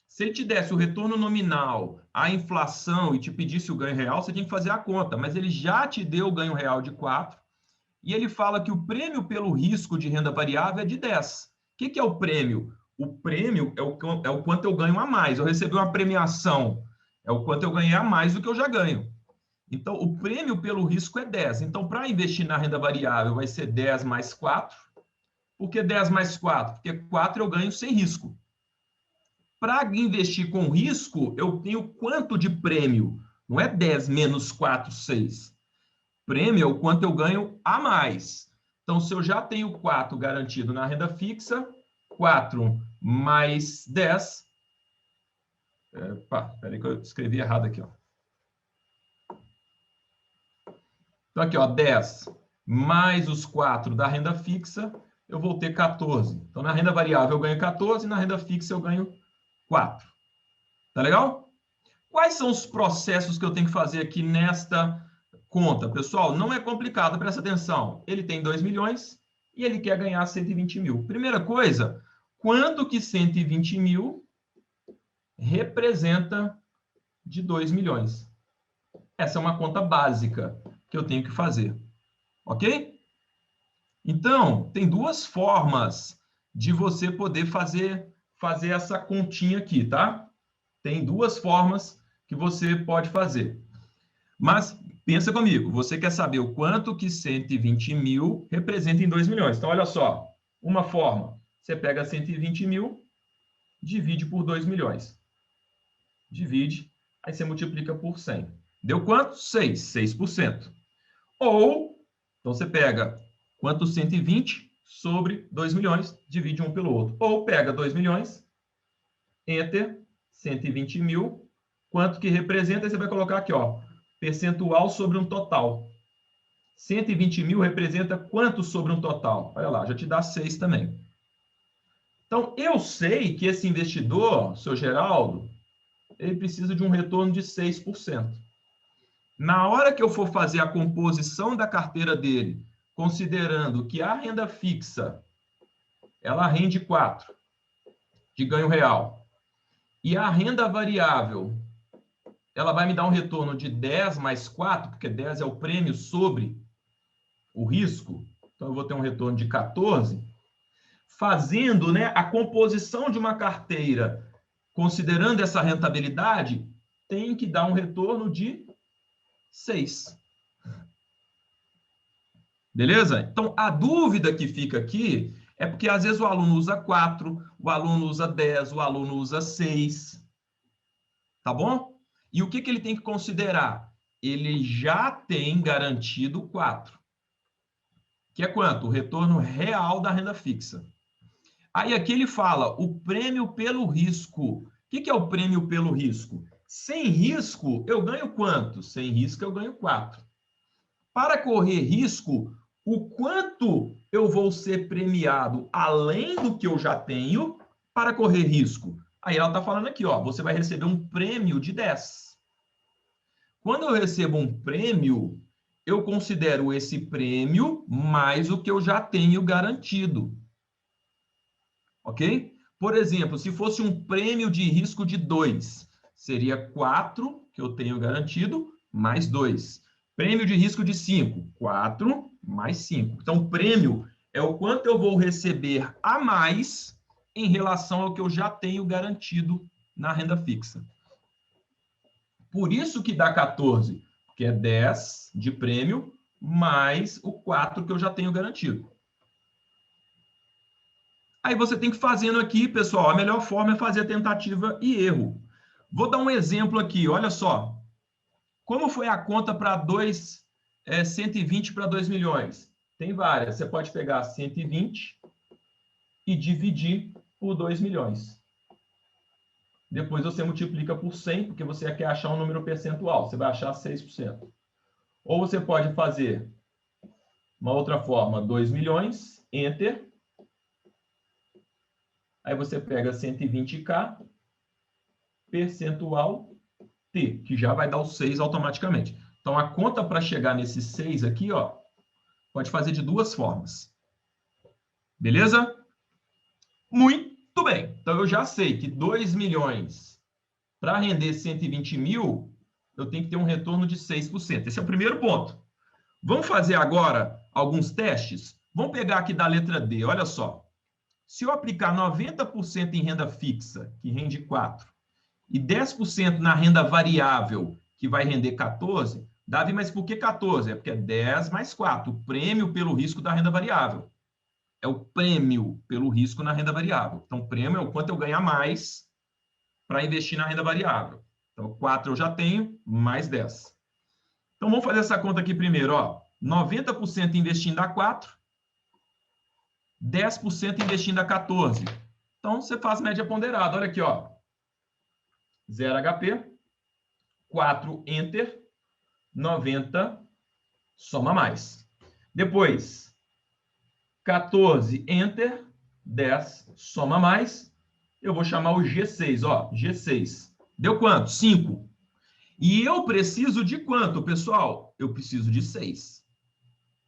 Se ele te desse o retorno nominal, a inflação e te pedisse o ganho real, você tinha que fazer a conta, mas ele já te deu o ganho real de 4 e ele fala que o prêmio pelo risco de renda variável é de 10. O que é o prêmio? O prêmio é o quanto eu ganho a mais. Eu recebi uma premiação, é o quanto eu ganhei a mais do que eu já ganho. Então, o prêmio pelo risco é 10. Então, para investir na renda variável, vai ser 10 mais 4. Por que 10 mais 4? Porque 4 eu ganho sem risco. Para investir com risco, eu tenho quanto de prêmio? Não é 10 menos 4, 6. Prêmio é o quanto eu ganho a mais. Então, se eu já tenho 4 garantido na renda fixa, 4 mais 10. Peraí que eu escrevi errado aqui, ó. Então, aqui, ó, 10 mais os 4 da renda fixa, eu vou ter 14. Então, na renda variável eu ganho 14, na renda fixa eu ganho 4. Tá legal? Quais são os processos que eu tenho que fazer aqui nesta conta? Pessoal, não é complicado, presta atenção. Ele tem 2 milhões e ele quer ganhar 120 mil. Primeira coisa, quanto que 120 mil representa de 2 milhões? Essa é uma conta básica que eu tenho que fazer. Ok? Então, tem duas formas de você poder fazer essa continha aqui, tá? Tem duas formas que você pode fazer. Mas, pensa comigo, você quer saber o quanto que 120 mil representa em 2 milhões. Então, olha só, uma forma, você pega 120 mil, divide por 2 milhões. Divide, aí você multiplica por 100. Deu quanto? 6, 6%. Ou, então você pega quanto 120 sobre 2 milhões, divide um pelo outro. Ou pega 2 milhões, enter, 120 mil, quanto que representa, aí você vai colocar aqui, ó, percentual sobre um total. 120 mil representa quanto sobre um total? Olha lá, já te dá 6 também. Então, eu sei que esse investidor, seu Geraldo, ele precisa de um retorno de 6%. Na hora que eu for fazer a composição da carteira dele, considerando que a renda fixa, ela rende 4 de ganho real, e a renda variável, ela vai me dar um retorno de 10 mais 4, porque 10 é o prêmio sobre o risco, então eu vou ter um retorno de 14, fazendo, né, a composição de uma carteira, considerando essa rentabilidade, tem que dar um retorno de 6. Beleza? Então, a dúvida que fica aqui é porque, às vezes, o aluno usa 4, o aluno usa 10, o aluno usa 6. Tá bom? E o que ele tem que considerar? Ele já tem garantido 4. Que é quanto? O retorno real da renda fixa. Aí aqui ele fala o prêmio pelo risco. O que é o prêmio pelo risco? Sem risco, eu ganho quanto? Sem risco, eu ganho 4. Para correr risco, o quanto eu vou ser premiado além do que eu já tenho para correr risco? Aí ela está falando aqui, ó, você vai receber um prêmio de 10. Quando eu recebo um prêmio, eu considero esse prêmio mais o que eu já tenho garantido. Ok? Por exemplo, se fosse um prêmio de risco de 2, seria 4 que eu tenho garantido, mais 2. Prêmio de risco de 5, 4 mais 5. Então, prêmio é o quanto eu vou receber a mais em relação ao que eu já tenho garantido na renda fixa. Por isso que dá 14, que é 10 de prêmio, mais o 4 que eu já tenho garantido. Aí você tem que ir fazendo aqui, pessoal, a melhor forma é fazer tentativa e erro. Vou dar um exemplo aqui, olha só. Como foi a conta para 120 para 2 milhões? Tem várias. Você pode pegar 120 e dividir por 2 milhões. Depois você multiplica por 100, porque você quer achar um número percentual. Você vai achar 6%. Ou você pode fazer uma outra forma, 2 milhões, enter. Aí você pega 120k, percentual T, que já vai dar o 6 automaticamente. Então, a conta para chegar nesse 6 aqui, ó, pode fazer de duas formas. Beleza? Muito bem. Então, eu já sei que 2 milhões para render 120 mil, eu tenho que ter um retorno de 6%. Esse é o primeiro ponto. Vamos fazer agora alguns testes? Vamos pegar aqui da letra D, olha só. Se eu aplicar 90% em renda fixa, que rende 4, e 10% na renda variável, que vai render 14, Davi, mas por que 14? É porque é 10 mais 4, o prêmio pelo risco da renda variável. É o prêmio pelo risco na renda variável. Então, o prêmio é o quanto eu ganhar mais para investir na renda variável. Então, 4 eu já tenho, mais 10. Então, vamos fazer essa conta aqui primeiro. Ó. 90% investindo a 4, 10% investindo a 14. Então, você faz média ponderada. Olha aqui, ó. 0 HP, 4 Enter, 90, soma mais. Depois, 14 Enter, 10, soma mais. Eu vou chamar o G6, ó, G6. Deu quanto? 5. E eu preciso de quanto, pessoal? Eu preciso de 6.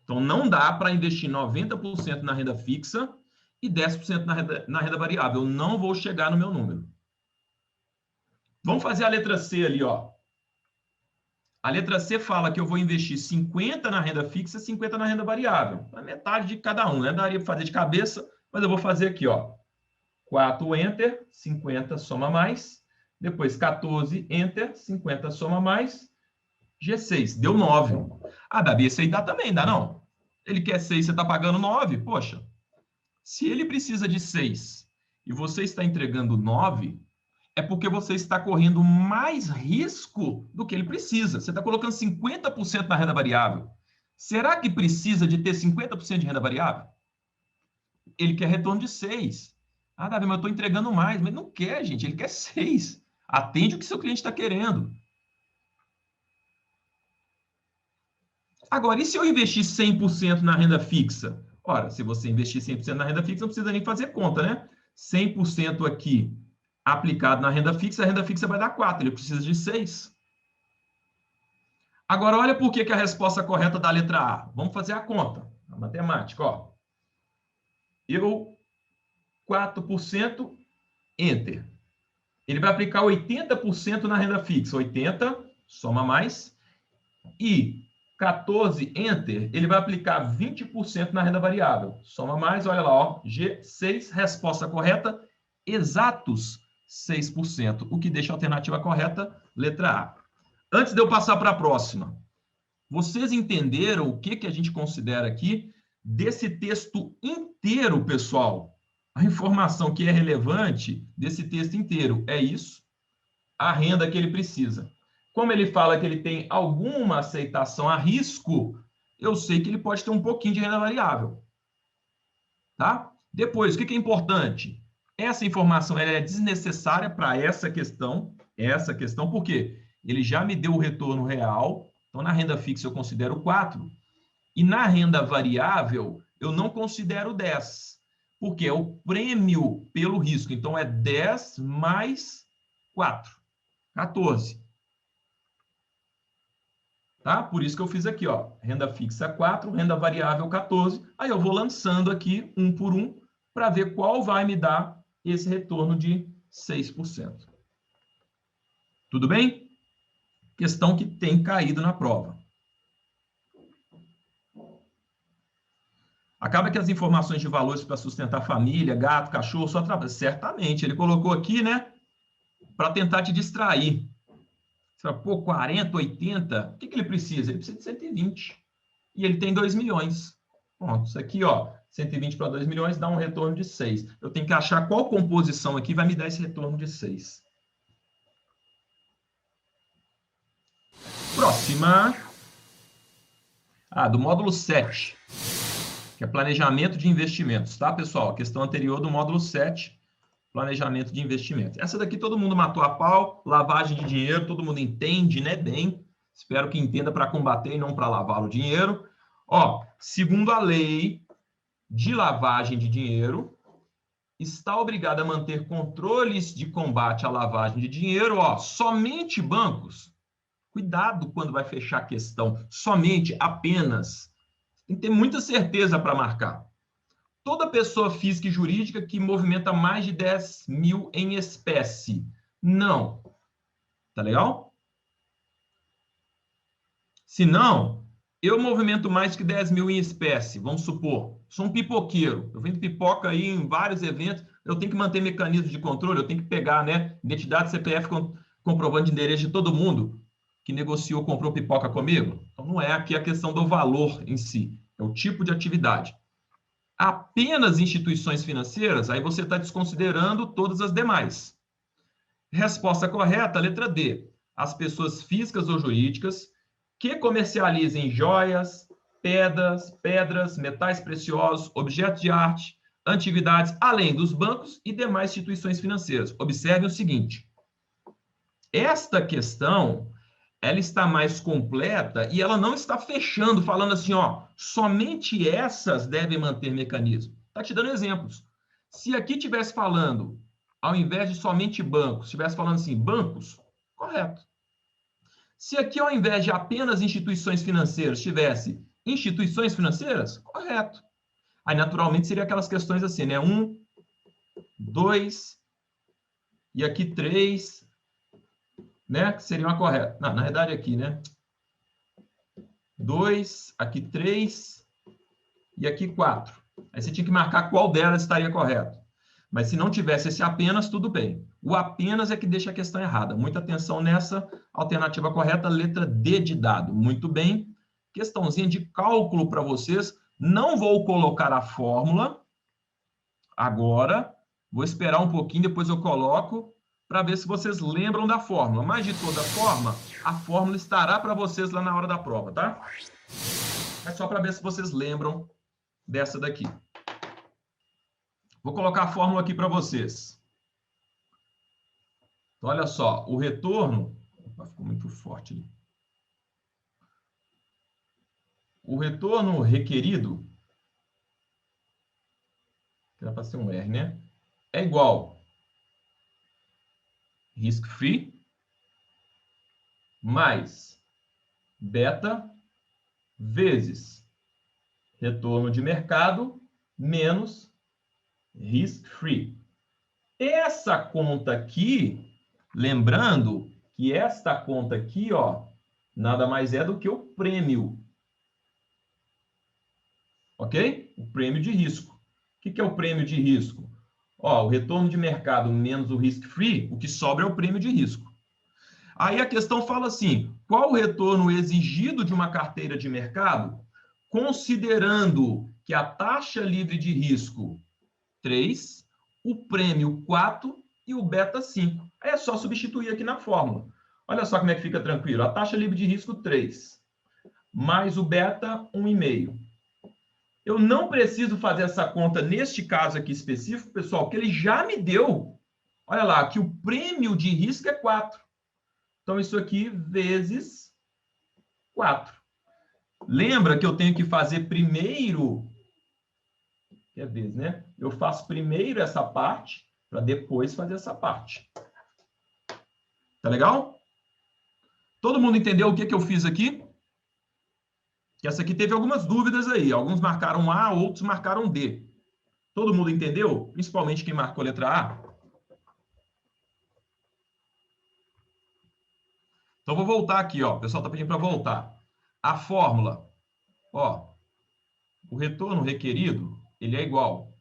Então, não dá para investir 90% na renda fixa e 10% na renda variável. Eu não vou chegar no meu número. Vamos fazer a letra C ali, ó. A letra C fala que eu vou investir 50 na renda fixa e 50 na renda variável. A metade de cada um, né? Daria para fazer de cabeça, mas eu vou fazer aqui, ó. 4 Enter, 50 soma mais. Depois 14 Enter, 50 soma mais. G6, deu 9. Ah, Davi, esse aí dá também, dá não? Ele quer 6, você está pagando 9? Poxa, se ele precisa de 6 e você está entregando 9, é porque você está correndo mais risco do que ele precisa. Você está colocando 50% na renda variável. Será que precisa de ter 50% de renda variável? Ele quer retorno de 6. Ah, Davi, mas eu estou entregando mais. Mas não quer, gente. Ele quer 6. Atende o que seu cliente está querendo. Agora, e se eu investir 100% na renda fixa? Ora, se você investir 100% na renda fixa, não precisa nem fazer conta, né? 100% aqui aplicado na renda fixa, a renda fixa vai dar 4, ele precisa de 6. Agora, olha por que a resposta correta da letra A. Vamos fazer a conta, a matemática, ó. Eu, 4%, Enter. Ele vai aplicar 80% na renda fixa. 80, soma mais. E 14, Enter, ele vai aplicar 20% na renda variável. Soma mais, olha lá, ó. G6, resposta correta, exatos 6%. O que deixa a alternativa correta, letra A. Antes de eu passar para a próxima, vocês entenderam o que a gente considera aqui desse texto inteiro, pessoal? A informação que é relevante desse texto inteiro é isso, a renda que ele precisa. Como ele fala que ele tem alguma aceitação a risco, eu sei que ele pode ter um pouquinho de renda variável. Tá? Depois, o que é importante? Essa informação ela é desnecessária para essa questão, por quê? Ele já me deu o retorno real, então na renda fixa eu considero 4, e na renda variável eu não considero 10, porque é o prêmio pelo risco, então é 10 mais 4, 14. Tá? Por isso que eu fiz aqui, ó, renda fixa 4, renda variável 14, aí eu vou lançando aqui um por um para ver qual vai me dar esse retorno de 6%. Tudo bem? Questão que tem caído na prova. Acaba que as informações de valores para sustentar família, gato, cachorro, só trabalha. Certamente, ele colocou aqui, né, para tentar te distrair. Você fala, pô, 40, 80, o que ele precisa? Ele precisa de 120. E ele tem 2 milhões. Pronto, isso aqui, ó, 120 para 2 milhões dá um retorno de 6. Eu tenho que achar qual composição aqui vai me dar esse retorno de 6. Próxima. Do módulo 7, que é planejamento de investimentos, tá, pessoal? A questão anterior do módulo 7, planejamento de investimentos. Essa daqui todo mundo matou a pau, lavagem de dinheiro, todo mundo entende, né, bem. Espero que entenda para combater e não para lavar o dinheiro. Ó, segundo a lei de lavagem de dinheiro, está obrigado a manter controles de combate à lavagem de dinheiro, ó, somente bancos. Cuidado quando vai fechar a questão, somente, apenas. Tem que ter muita certeza para marcar. Toda pessoa física e jurídica que movimenta mais de 10 mil em espécie. Não. Tá legal? Se não, eu movimento mais de 10 mil em espécie, vamos supor. Sou um pipoqueiro. Eu vendo pipoca aí em vários eventos. Eu tenho que manter mecanismos de controle, eu tenho que pegar, né, identidade CPF comprovando de endereço de todo mundo. que negociou, comprou pipoca comigo? Então, não é aqui a questão do valor em si, é o tipo de atividade. Apenas instituições financeiras, aí você está desconsiderando todas as demais. Resposta correta, letra D. As pessoas físicas ou jurídicas que comercializem joias, pedras, metais preciosos, objetos de arte, antiguidades, além dos bancos e demais instituições financeiras. Observe o seguinte: esta questão, ela está mais completa e ela não está fechando, falando assim, ó, somente essas devem manter mecanismo. Está te dando exemplos. Se aqui tivesse falando, ao invés de somente bancos, estivesse falando assim, bancos, correto. Se aqui, ao invés de apenas instituições financeiras, tivesse instituições financeiras, correto. Aí, naturalmente, seria aquelas questões assim, né? 1, 2, e aqui 3, né? Que seriam a correta. Não, na verdade, aqui, né? 2, aqui 3 e aqui 4. Aí você tinha que marcar qual delas estaria correto. Mas se não tivesse esse apenas, tudo bem. O apenas é que deixa a questão errada. Muita atenção nessa alternativa correta, letra D de dado. Muito bem. Questãozinha de cálculo para vocês. Não vou colocar a fórmula agora. Vou esperar um pouquinho, depois eu coloco para ver se vocês lembram da fórmula. Mas, de toda forma, a fórmula estará para vocês lá na hora da prova, tá? É só para ver se vocês lembram dessa daqui. Vou colocar a fórmula aqui para vocês. Então, olha só, o retorno... Opa, ficou muito forte ali. O retorno requerido, que era para ser um R, né? É igual risk-free mais beta vezes retorno de mercado menos risk-free. Essa conta aqui, lembrando que esta conta aqui, ó, nada mais é do que o prêmio. Ok? O prêmio de risco. O que é o prêmio de risco? Ó, o retorno de mercado menos o risk-free, o que sobra é o prêmio de risco. Aí a questão fala assim, qual o retorno exigido de uma carteira de mercado, considerando que a taxa livre de risco 3, o prêmio 4 e o beta 5. Aí é só substituir aqui na fórmula. Olha só como é que fica tranquilo. A taxa livre de risco 3, mais o beta 1,5. Eu não preciso fazer essa conta neste caso aqui específico, pessoal, que ele já me deu. Olha lá, que o prêmio de risco é 4. Então, isso aqui vezes 4. Lembra que eu tenho que fazer primeiro... Que é vezes, né? Eu faço primeiro essa parte, para depois fazer essa parte. Tá legal? Todo mundo entendeu o que eu fiz aqui? Que essa aqui teve algumas dúvidas aí. Alguns marcaram A, outros marcaram D. Todo mundo entendeu? Principalmente quem marcou a letra A. Então, vou voltar aqui, ó. O pessoal está pedindo para voltar. A fórmula, ó. O retorno requerido, ele é igual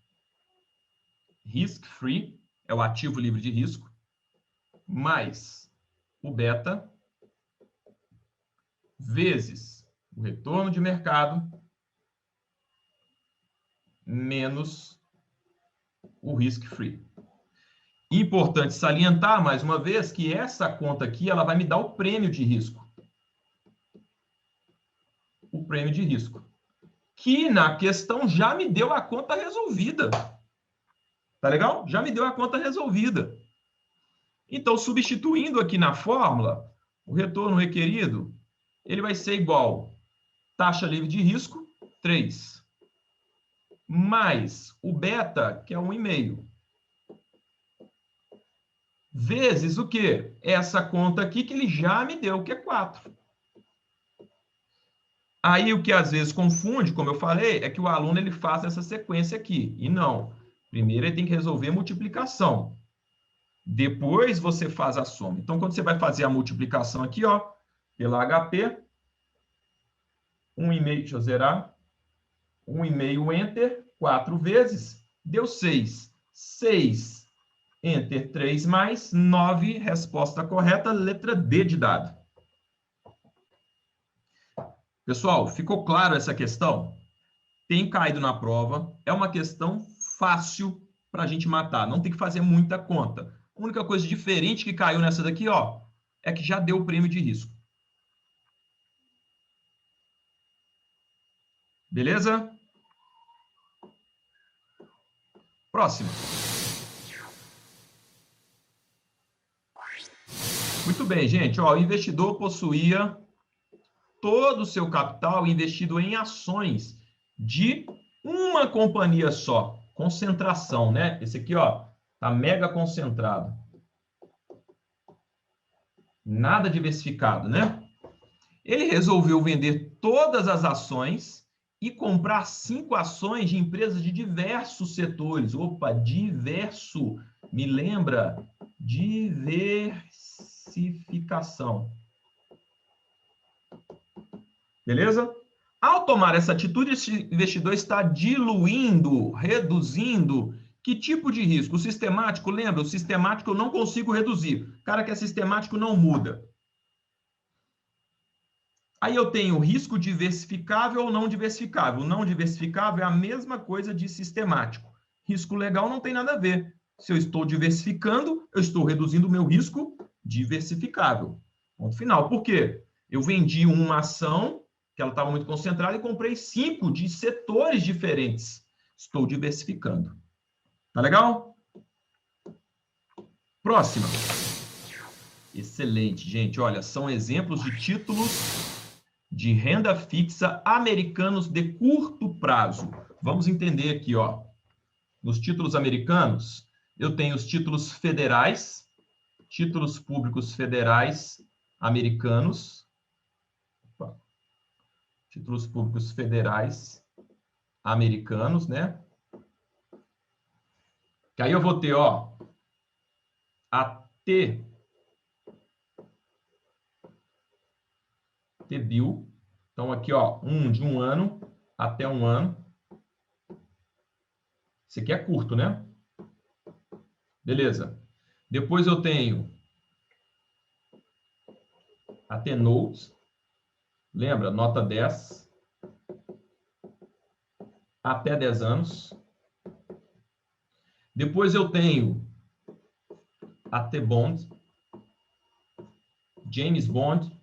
risk-free, é o ativo livre de risco, mais o beta, vezes o retorno de mercado, menos o risk-free. Importante salientar, mais uma vez, que essa conta aqui, ela vai me dar o prêmio de risco. O prêmio de risco. Que na questão já me deu a conta resolvida. Tá legal? Já me deu a conta resolvida. Então, substituindo aqui na fórmula, o retorno requerido, ele vai ser igual taxa livre de risco, 3, mais o beta, que é 1,5, vezes o quê? Essa conta aqui que ele já me deu, que é 4. Aí o que às vezes confunde, como eu falei, é que o aluno ele faz essa sequência aqui. E não. Primeiro ele tem que resolver a multiplicação. Depois você faz a soma. Então, quando você vai fazer a multiplicação aqui, ó, pela HP, 1,5, deixa eu zerar, 1,5 enter, 4 vezes, deu 6. 6, enter 3 mais, 9, resposta correta, letra D de dado. Pessoal, ficou claro essa questão? Tem caído na prova, é uma questão fácil para a gente matar, não tem que fazer muita conta. A única coisa diferente que caiu nessa daqui, ó, é que já deu o prêmio de risco. Beleza? Próxima. Muito bem, gente. Ó, o investidor possuía todo o seu capital investido em ações de uma companhia só. Concentração, né? Esse aqui, ó, tá mega concentrado. Nada diversificado, né? Ele resolveu vender todas as ações e comprar 5 ações de empresas de diversos setores. Opa, diverso. Me lembra diversificação. Beleza? Ao tomar essa atitude, esse investidor está diluindo, reduzindo. Que tipo de risco? O sistemático, lembra? O sistemático eu não consigo reduzir. O cara que é sistemático não muda. Aí eu tenho risco diversificável ou não diversificável. O não diversificável é a mesma coisa de sistemático. Risco legal não tem nada a ver. Se eu estou diversificando, eu estou reduzindo o meu risco diversificável. Ponto final. Por quê? Eu vendi uma ação, que ela estava muito concentrada, e comprei 5 de setores diferentes. Estou diversificando. Tá legal? Próxima. Excelente, gente. Olha, são exemplos de títulos de renda fixa americanos de curto prazo. Vamos entender aqui, ó. Nos títulos americanos, eu tenho os títulos federais, títulos públicos federais americanos. Opa. Títulos públicos federais americanos, né? Que aí eu vou ter, ó, a T-Bill. Então, aqui, ó, de um ano até um ano. Esse aqui é curto, né? Beleza. Depois eu tenho a T-Notes. Lembra? Nota 10. Até 10 anos. Depois eu tenho a T-Bond. James Bond.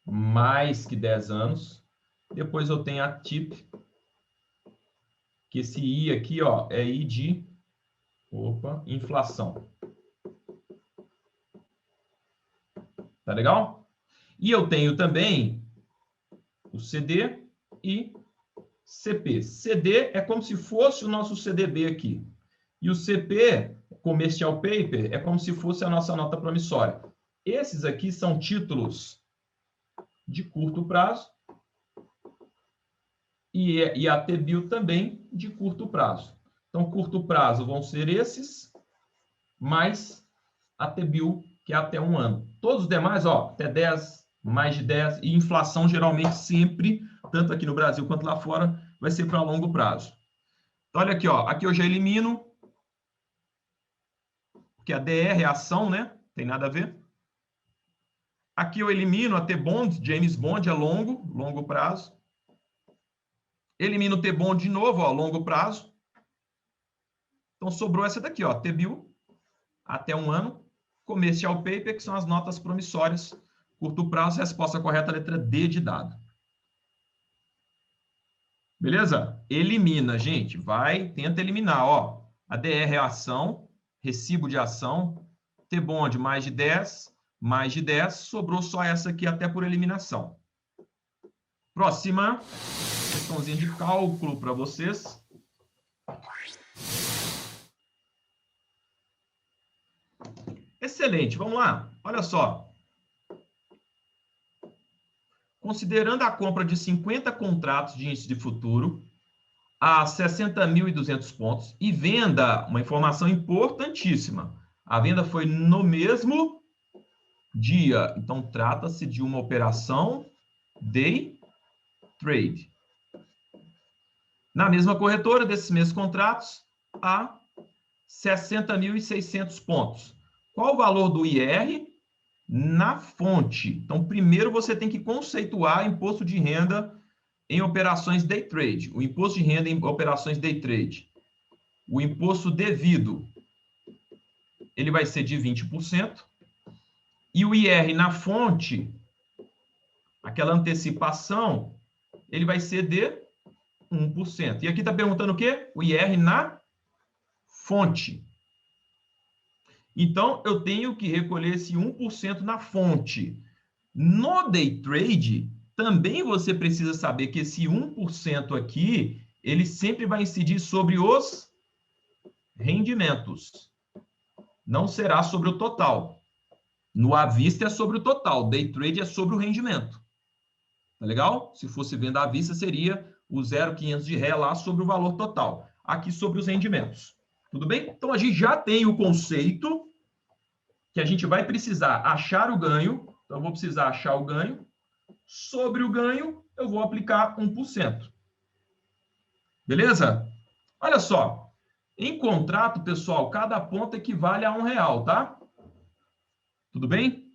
Mais que 10 anos. Depois eu tenho a TIP, que esse I aqui, ó, é I de inflação. Tá legal? E eu tenho também o CD e CP. CD é como se fosse o nosso CDB aqui. E o CP, Commercial Paper, é como se fosse a nossa nota promissória. Esses aqui são títulos de curto prazo e a T-Bill também de curto prazo. Então, curto prazo vão ser esses, mais a T-Bill, que é até um ano. Todos os demais, ó, até 10, mais de 10, e inflação geralmente sempre, tanto aqui no Brasil quanto lá fora, vai ser para longo prazo. Então, olha aqui, ó, aqui eu já elimino, porque a DR é ação, né? Tem nada a ver. Aqui eu elimino a T-Bond, James Bond é longo prazo. Elimino o T-Bond de novo, ó, longo prazo. Então, sobrou essa daqui, ó, T-Bill, até um ano. Commercial Paper, que são as notas promissórias. Curto prazo, resposta correta, letra D de dado. Beleza? Elimina, gente. Tenta eliminar, ó. A DR é ação, recibo de ação, T-Bond mais de 10, sobrou só essa aqui até por eliminação. Próxima, questãozinha de cálculo para vocês. Excelente, vamos lá. Olha só. Considerando a compra de 50 contratos de índice de futuro a 60.200 pontos e venda, uma informação importantíssima, a venda foi no mesmo dia. Então, trata-se de uma operação day trade. Na mesma corretora desses mesmos contratos, a 60.600 pontos. Qual o valor do IR na fonte. Então, primeiro você tem que conceituar imposto de renda em operações day trade. O imposto de renda em operações day trade. O imposto devido, ele vai ser de 20%. E o IR na fonte, aquela antecipação, ele vai ser de 1%. E aqui está perguntando o quê? O IR na fonte. Então, eu tenho que recolher esse 1% na fonte. No day trade, também você precisa saber que esse 1% aqui, ele sempre vai incidir sobre os rendimentos. Não será sobre o total. No à vista é sobre o total, day trade é sobre o rendimento. Tá legal? Se fosse venda à vista, seria o 0,500 de ré lá sobre o valor total. Aqui sobre os rendimentos. Tudo bem? Então, a gente já tem o conceito que a gente vai precisar achar o ganho. Então, eu vou precisar achar o ganho. Sobre o ganho, eu vou aplicar 1%. Beleza? Olha só. Em contrato, pessoal, cada ponto equivale a R$1, tá? Tudo bem?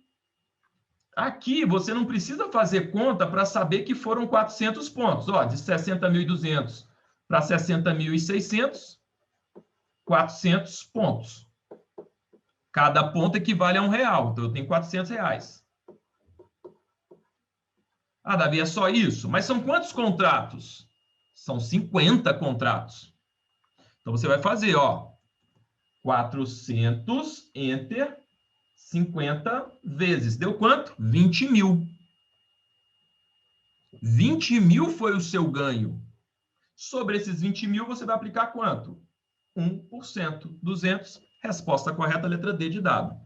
Aqui, você não precisa fazer conta para saber que foram 400 pontos. Ó, de 60.200 para 60.600, 400 pontos. Cada ponto equivale a R$1. Então, eu tenho R$400. Ah, Davi, é só isso? Mas são quantos contratos? São 50 contratos. Então, você vai fazer, ó, 400 enter 50 vezes. Deu quanto? 20.000. 20.000 foi o seu ganho. Sobre esses 20.000, você vai aplicar quanto? 1%. 200. Resposta correta, letra D de dado.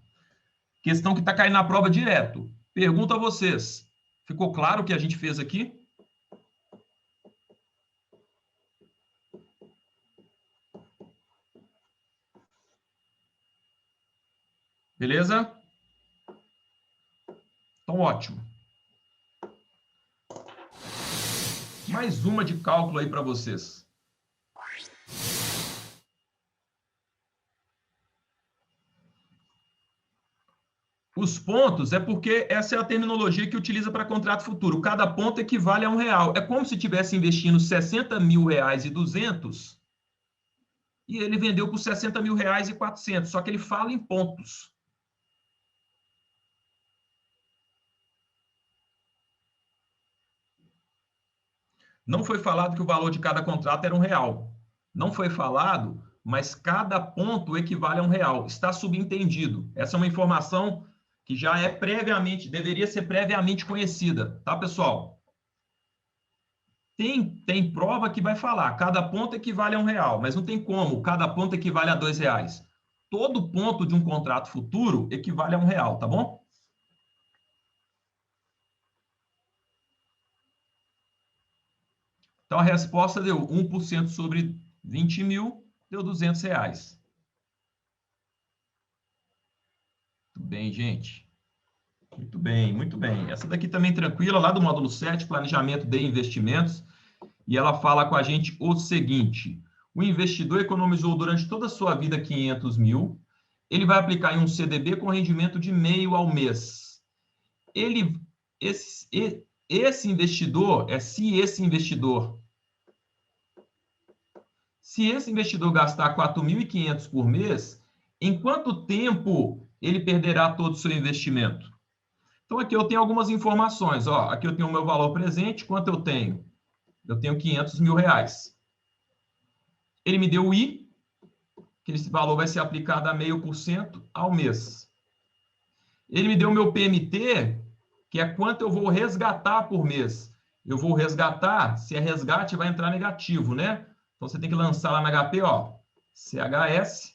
Questão que está caindo na prova direto. Pergunto a vocês. Ficou claro o que a gente fez aqui? Beleza? Então, ótimo. Mais uma de cálculo aí para vocês. Os pontos é porque essa é a terminologia que utiliza para contrato futuro. Cada ponto equivale a R$1. É como se estivesse investindo R$60.200 e ele vendeu por R$60.400, só que ele fala em pontos. Não foi falado que o valor de cada contrato era R$1. Não foi falado, mas cada ponto equivale a R$1. Está subentendido. Essa é uma informação que já é previamente, deveria ser previamente conhecida, tá, pessoal? Tem prova que vai falar, cada ponto equivale a R$1, mas não tem como, cada ponto equivale a R$2. Todo ponto de um contrato futuro equivale a R$1, tá bom? Então, a resposta deu 1% sobre 20.000, deu R$200. Muito bem, gente. Muito bem, muito bem. Essa daqui também tranquila, lá do módulo 7, Planejamento de Investimentos, e ela fala com a gente o seguinte: o investidor economizou durante toda a sua vida 500 mil, ele vai aplicar em um CDB com rendimento de meio ao mês. Esse investidor, se esse investidor gastar 4.500 por mês, em quanto tempo ele perderá todo o seu investimento? Então, aqui eu tenho algumas informações. Ó, aqui eu tenho o meu valor presente. Quanto eu tenho? Eu tenho R$500.000. Ele me deu o I, que esse valor vai ser aplicado a 0,5% ao mês. Ele me deu o meu PMT, que é quanto eu vou resgatar por mês. Eu vou resgatar, se é resgate, vai entrar negativo, né? Então, você tem que lançar lá na HP, ó, CHS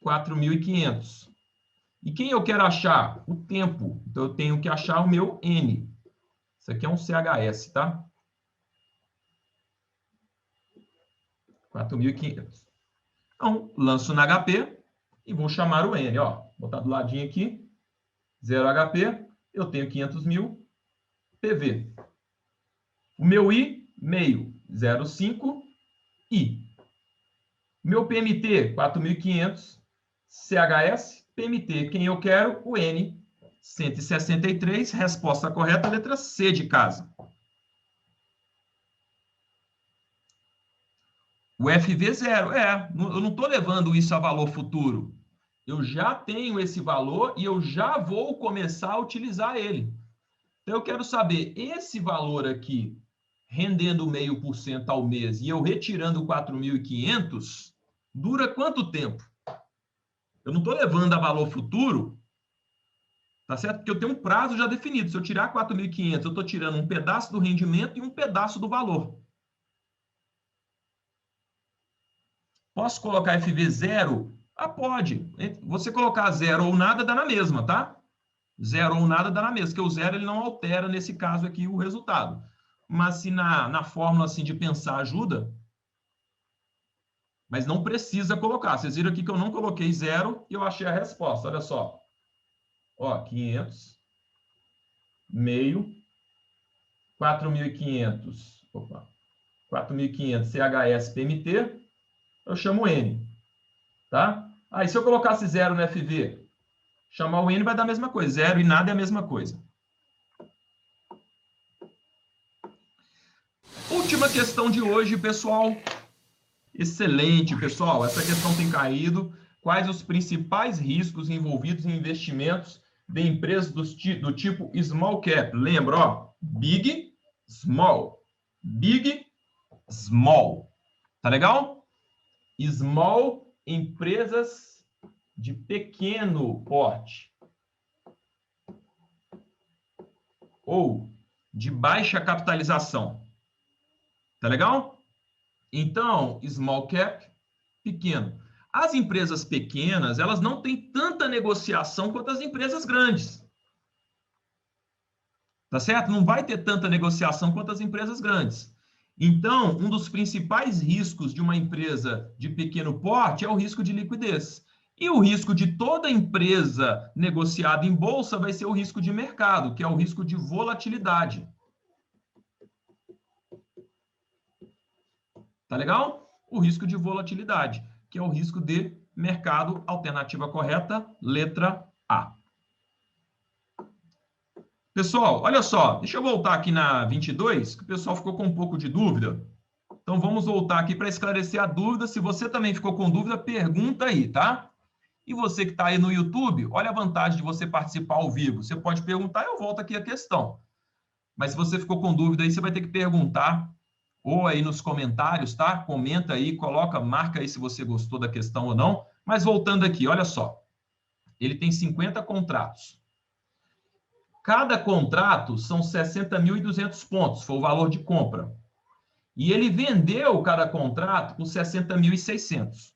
4.500. E quem eu quero achar? O tempo. Então, eu tenho que achar o meu N. Isso aqui é um CHS, tá? 4.500. Então, lanço na HP e vou chamar o N. Ó, vou botar do ladinho aqui. 0 HP, eu tenho 500.000 PV. O meu I, meio, 0,5 I. Meu PMT, 4.500. CHS, PMT. Quem eu quero? O N. 163, resposta correta, letra C de casa. O FV 0, eu não estou levando isso a valor futuro. Eu já tenho esse valor e eu já vou começar a utilizar ele. Então, eu quero saber, esse valor aqui, rendendo 0,5% ao mês e eu retirando 4.500, dura quanto tempo? Eu não estou levando a valor futuro, tá certo? Porque eu tenho um prazo já definido. Se eu tirar 4.500, eu estou tirando um pedaço do rendimento e um pedaço do valor. Posso colocar FV 0? Ah, pode. Você colocar 0 ou nada dá na mesma, tá? 0 ou nada dá na mesma, porque o 0 ele não altera, nesse caso aqui, o resultado. Mas se na fórmula assim, de pensar ajuda, mas não precisa colocar. Vocês viram aqui que eu não coloquei 0 e eu achei a resposta. Olha só. Ó, 500, meio, 4.500, opa, 4.500 CHS PMT, eu chamo N, tá? Aí, se eu colocasse 0 no FV, chamar o N vai dar a mesma coisa. 0 e nada é a mesma coisa. Última questão de hoje, pessoal. Excelente, pessoal. Essa questão tem caído. Quais os principais riscos envolvidos em investimentos de empresas do tipo small cap? Lembra, ó, big, small. Big, small. Tá legal? Small, empresas de pequeno porte. Ou de baixa capitalização. Tá legal? Então, small cap, pequeno. As empresas pequenas, elas não têm tanta negociação quanto as empresas grandes. Tá certo? Não vai ter tanta negociação quanto as empresas grandes. Então, um dos principais riscos de uma empresa de pequeno porte é o risco de liquidez. E o risco de toda empresa negociada em bolsa vai ser o risco de mercado, que é o risco de volatilidade. Tá legal? O risco de volatilidade, que é o risco de mercado. Alternativa correta, letra A. Pessoal, olha só, deixa eu voltar aqui na 22, que o pessoal ficou com um pouco de dúvida. Então, vamos voltar aqui para esclarecer a dúvida. Se você também ficou com dúvida, pergunta aí, tá? E você que está aí no YouTube, olha a vantagem de você participar ao vivo. Você pode perguntar e eu volto aqui a questão. Mas se você ficou com dúvida aí, você vai ter que perguntar ou aí nos comentários, tá? Comenta aí, coloca, marca aí se você gostou da questão ou não. Mas voltando aqui, olha só. Ele tem 50 contratos. Cada contrato são 60.200 pontos, foi o valor de compra. E ele vendeu cada contrato por 60.600.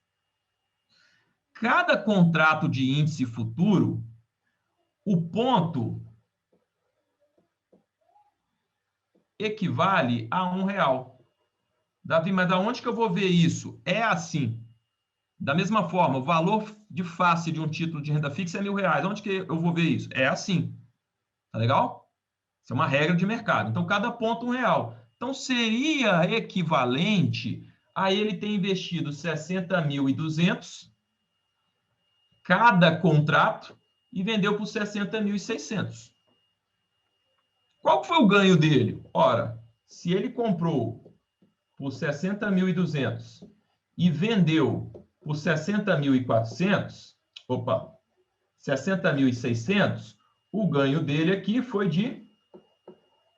Cada contrato de índice futuro, o ponto equivale a R$1. Davi, mas da onde que eu vou ver isso? É assim. Da mesma forma, o valor de face de um título de renda fixa é R$1.000. Onde que eu vou ver isso? É assim. Tá legal? Isso é uma regra de mercado. Então, cada ponto R$1. Então, seria equivalente a ele ter investido 60.200 cada contrato e vendeu por 60.600. Qual foi o ganho dele? Ora, se ele comprou por 60.200 e vendeu por 60.400, 60.600, o ganho dele aqui foi de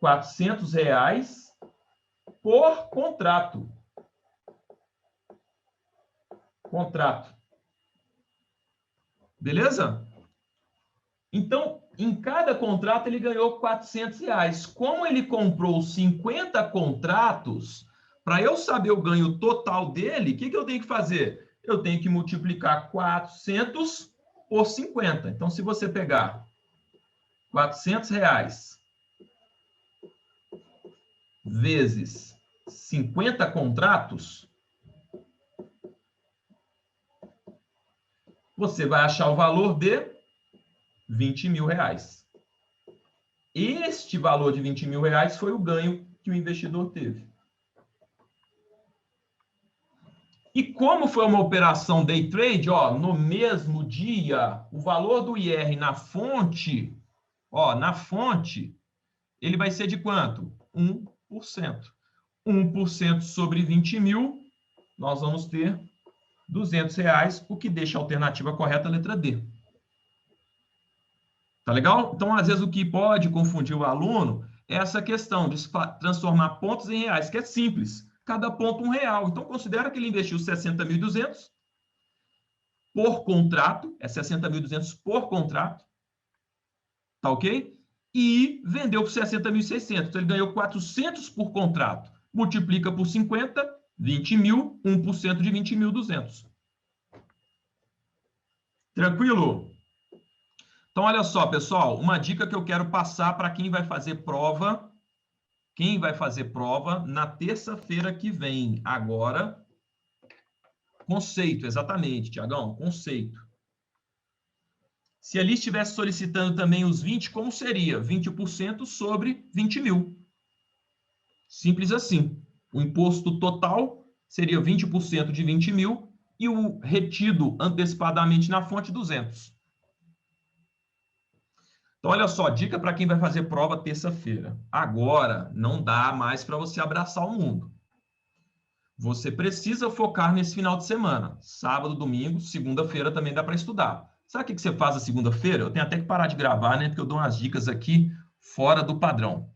R$400 por contrato. Beleza? Então, em cada contrato ele ganhou R$400. Como ele comprou 50 contratos, para eu saber o ganho total dele, o que eu tenho que fazer? Eu tenho que multiplicar 400 por 50. Então, se você pegar R$400 vezes 50 contratos, você vai achar o valor de R$20.000. Este valor de R$20.000 foi o ganho que o investidor teve. E como foi uma operação day trade, ó, no mesmo dia, o valor do IR na fonte Ó, na fonte, ele vai ser de quanto? 1%. 1% sobre 20 mil, nós vamos ter R$200, o que deixa a alternativa correta a letra D. Tá legal? Então, às vezes, o que pode confundir o aluno é essa questão de transformar pontos em reais, que é simples. Cada ponto R$1. Então, considera que ele investiu 60.200 por contrato, é 60.200 por contrato, tá ok? E vendeu por 60.600. Então, ele ganhou 400 por contrato. Multiplica por 50, 20 mil, 1% de 20.200. Tranquilo? Então, olha só, pessoal, uma dica que eu quero passar para quem vai fazer prova, na terça-feira que vem. Agora, conceito, exatamente, Tiagão, conceito. Se ali estivesse solicitando também os 20, como seria? 20% sobre 20 mil. Simples assim. O imposto total seria 20% de 20 mil e o retido antecipadamente na fonte, 200. Então, olha só, dica para quem vai fazer prova terça-feira. Agora, não dá mais para você abraçar o mundo. Você precisa focar nesse final de semana. Sábado, domingo, segunda-feira também dá para estudar. Sabe o que você faz na segunda-feira? Eu tenho até que parar de gravar, né? Porque eu dou umas dicas aqui fora do padrão.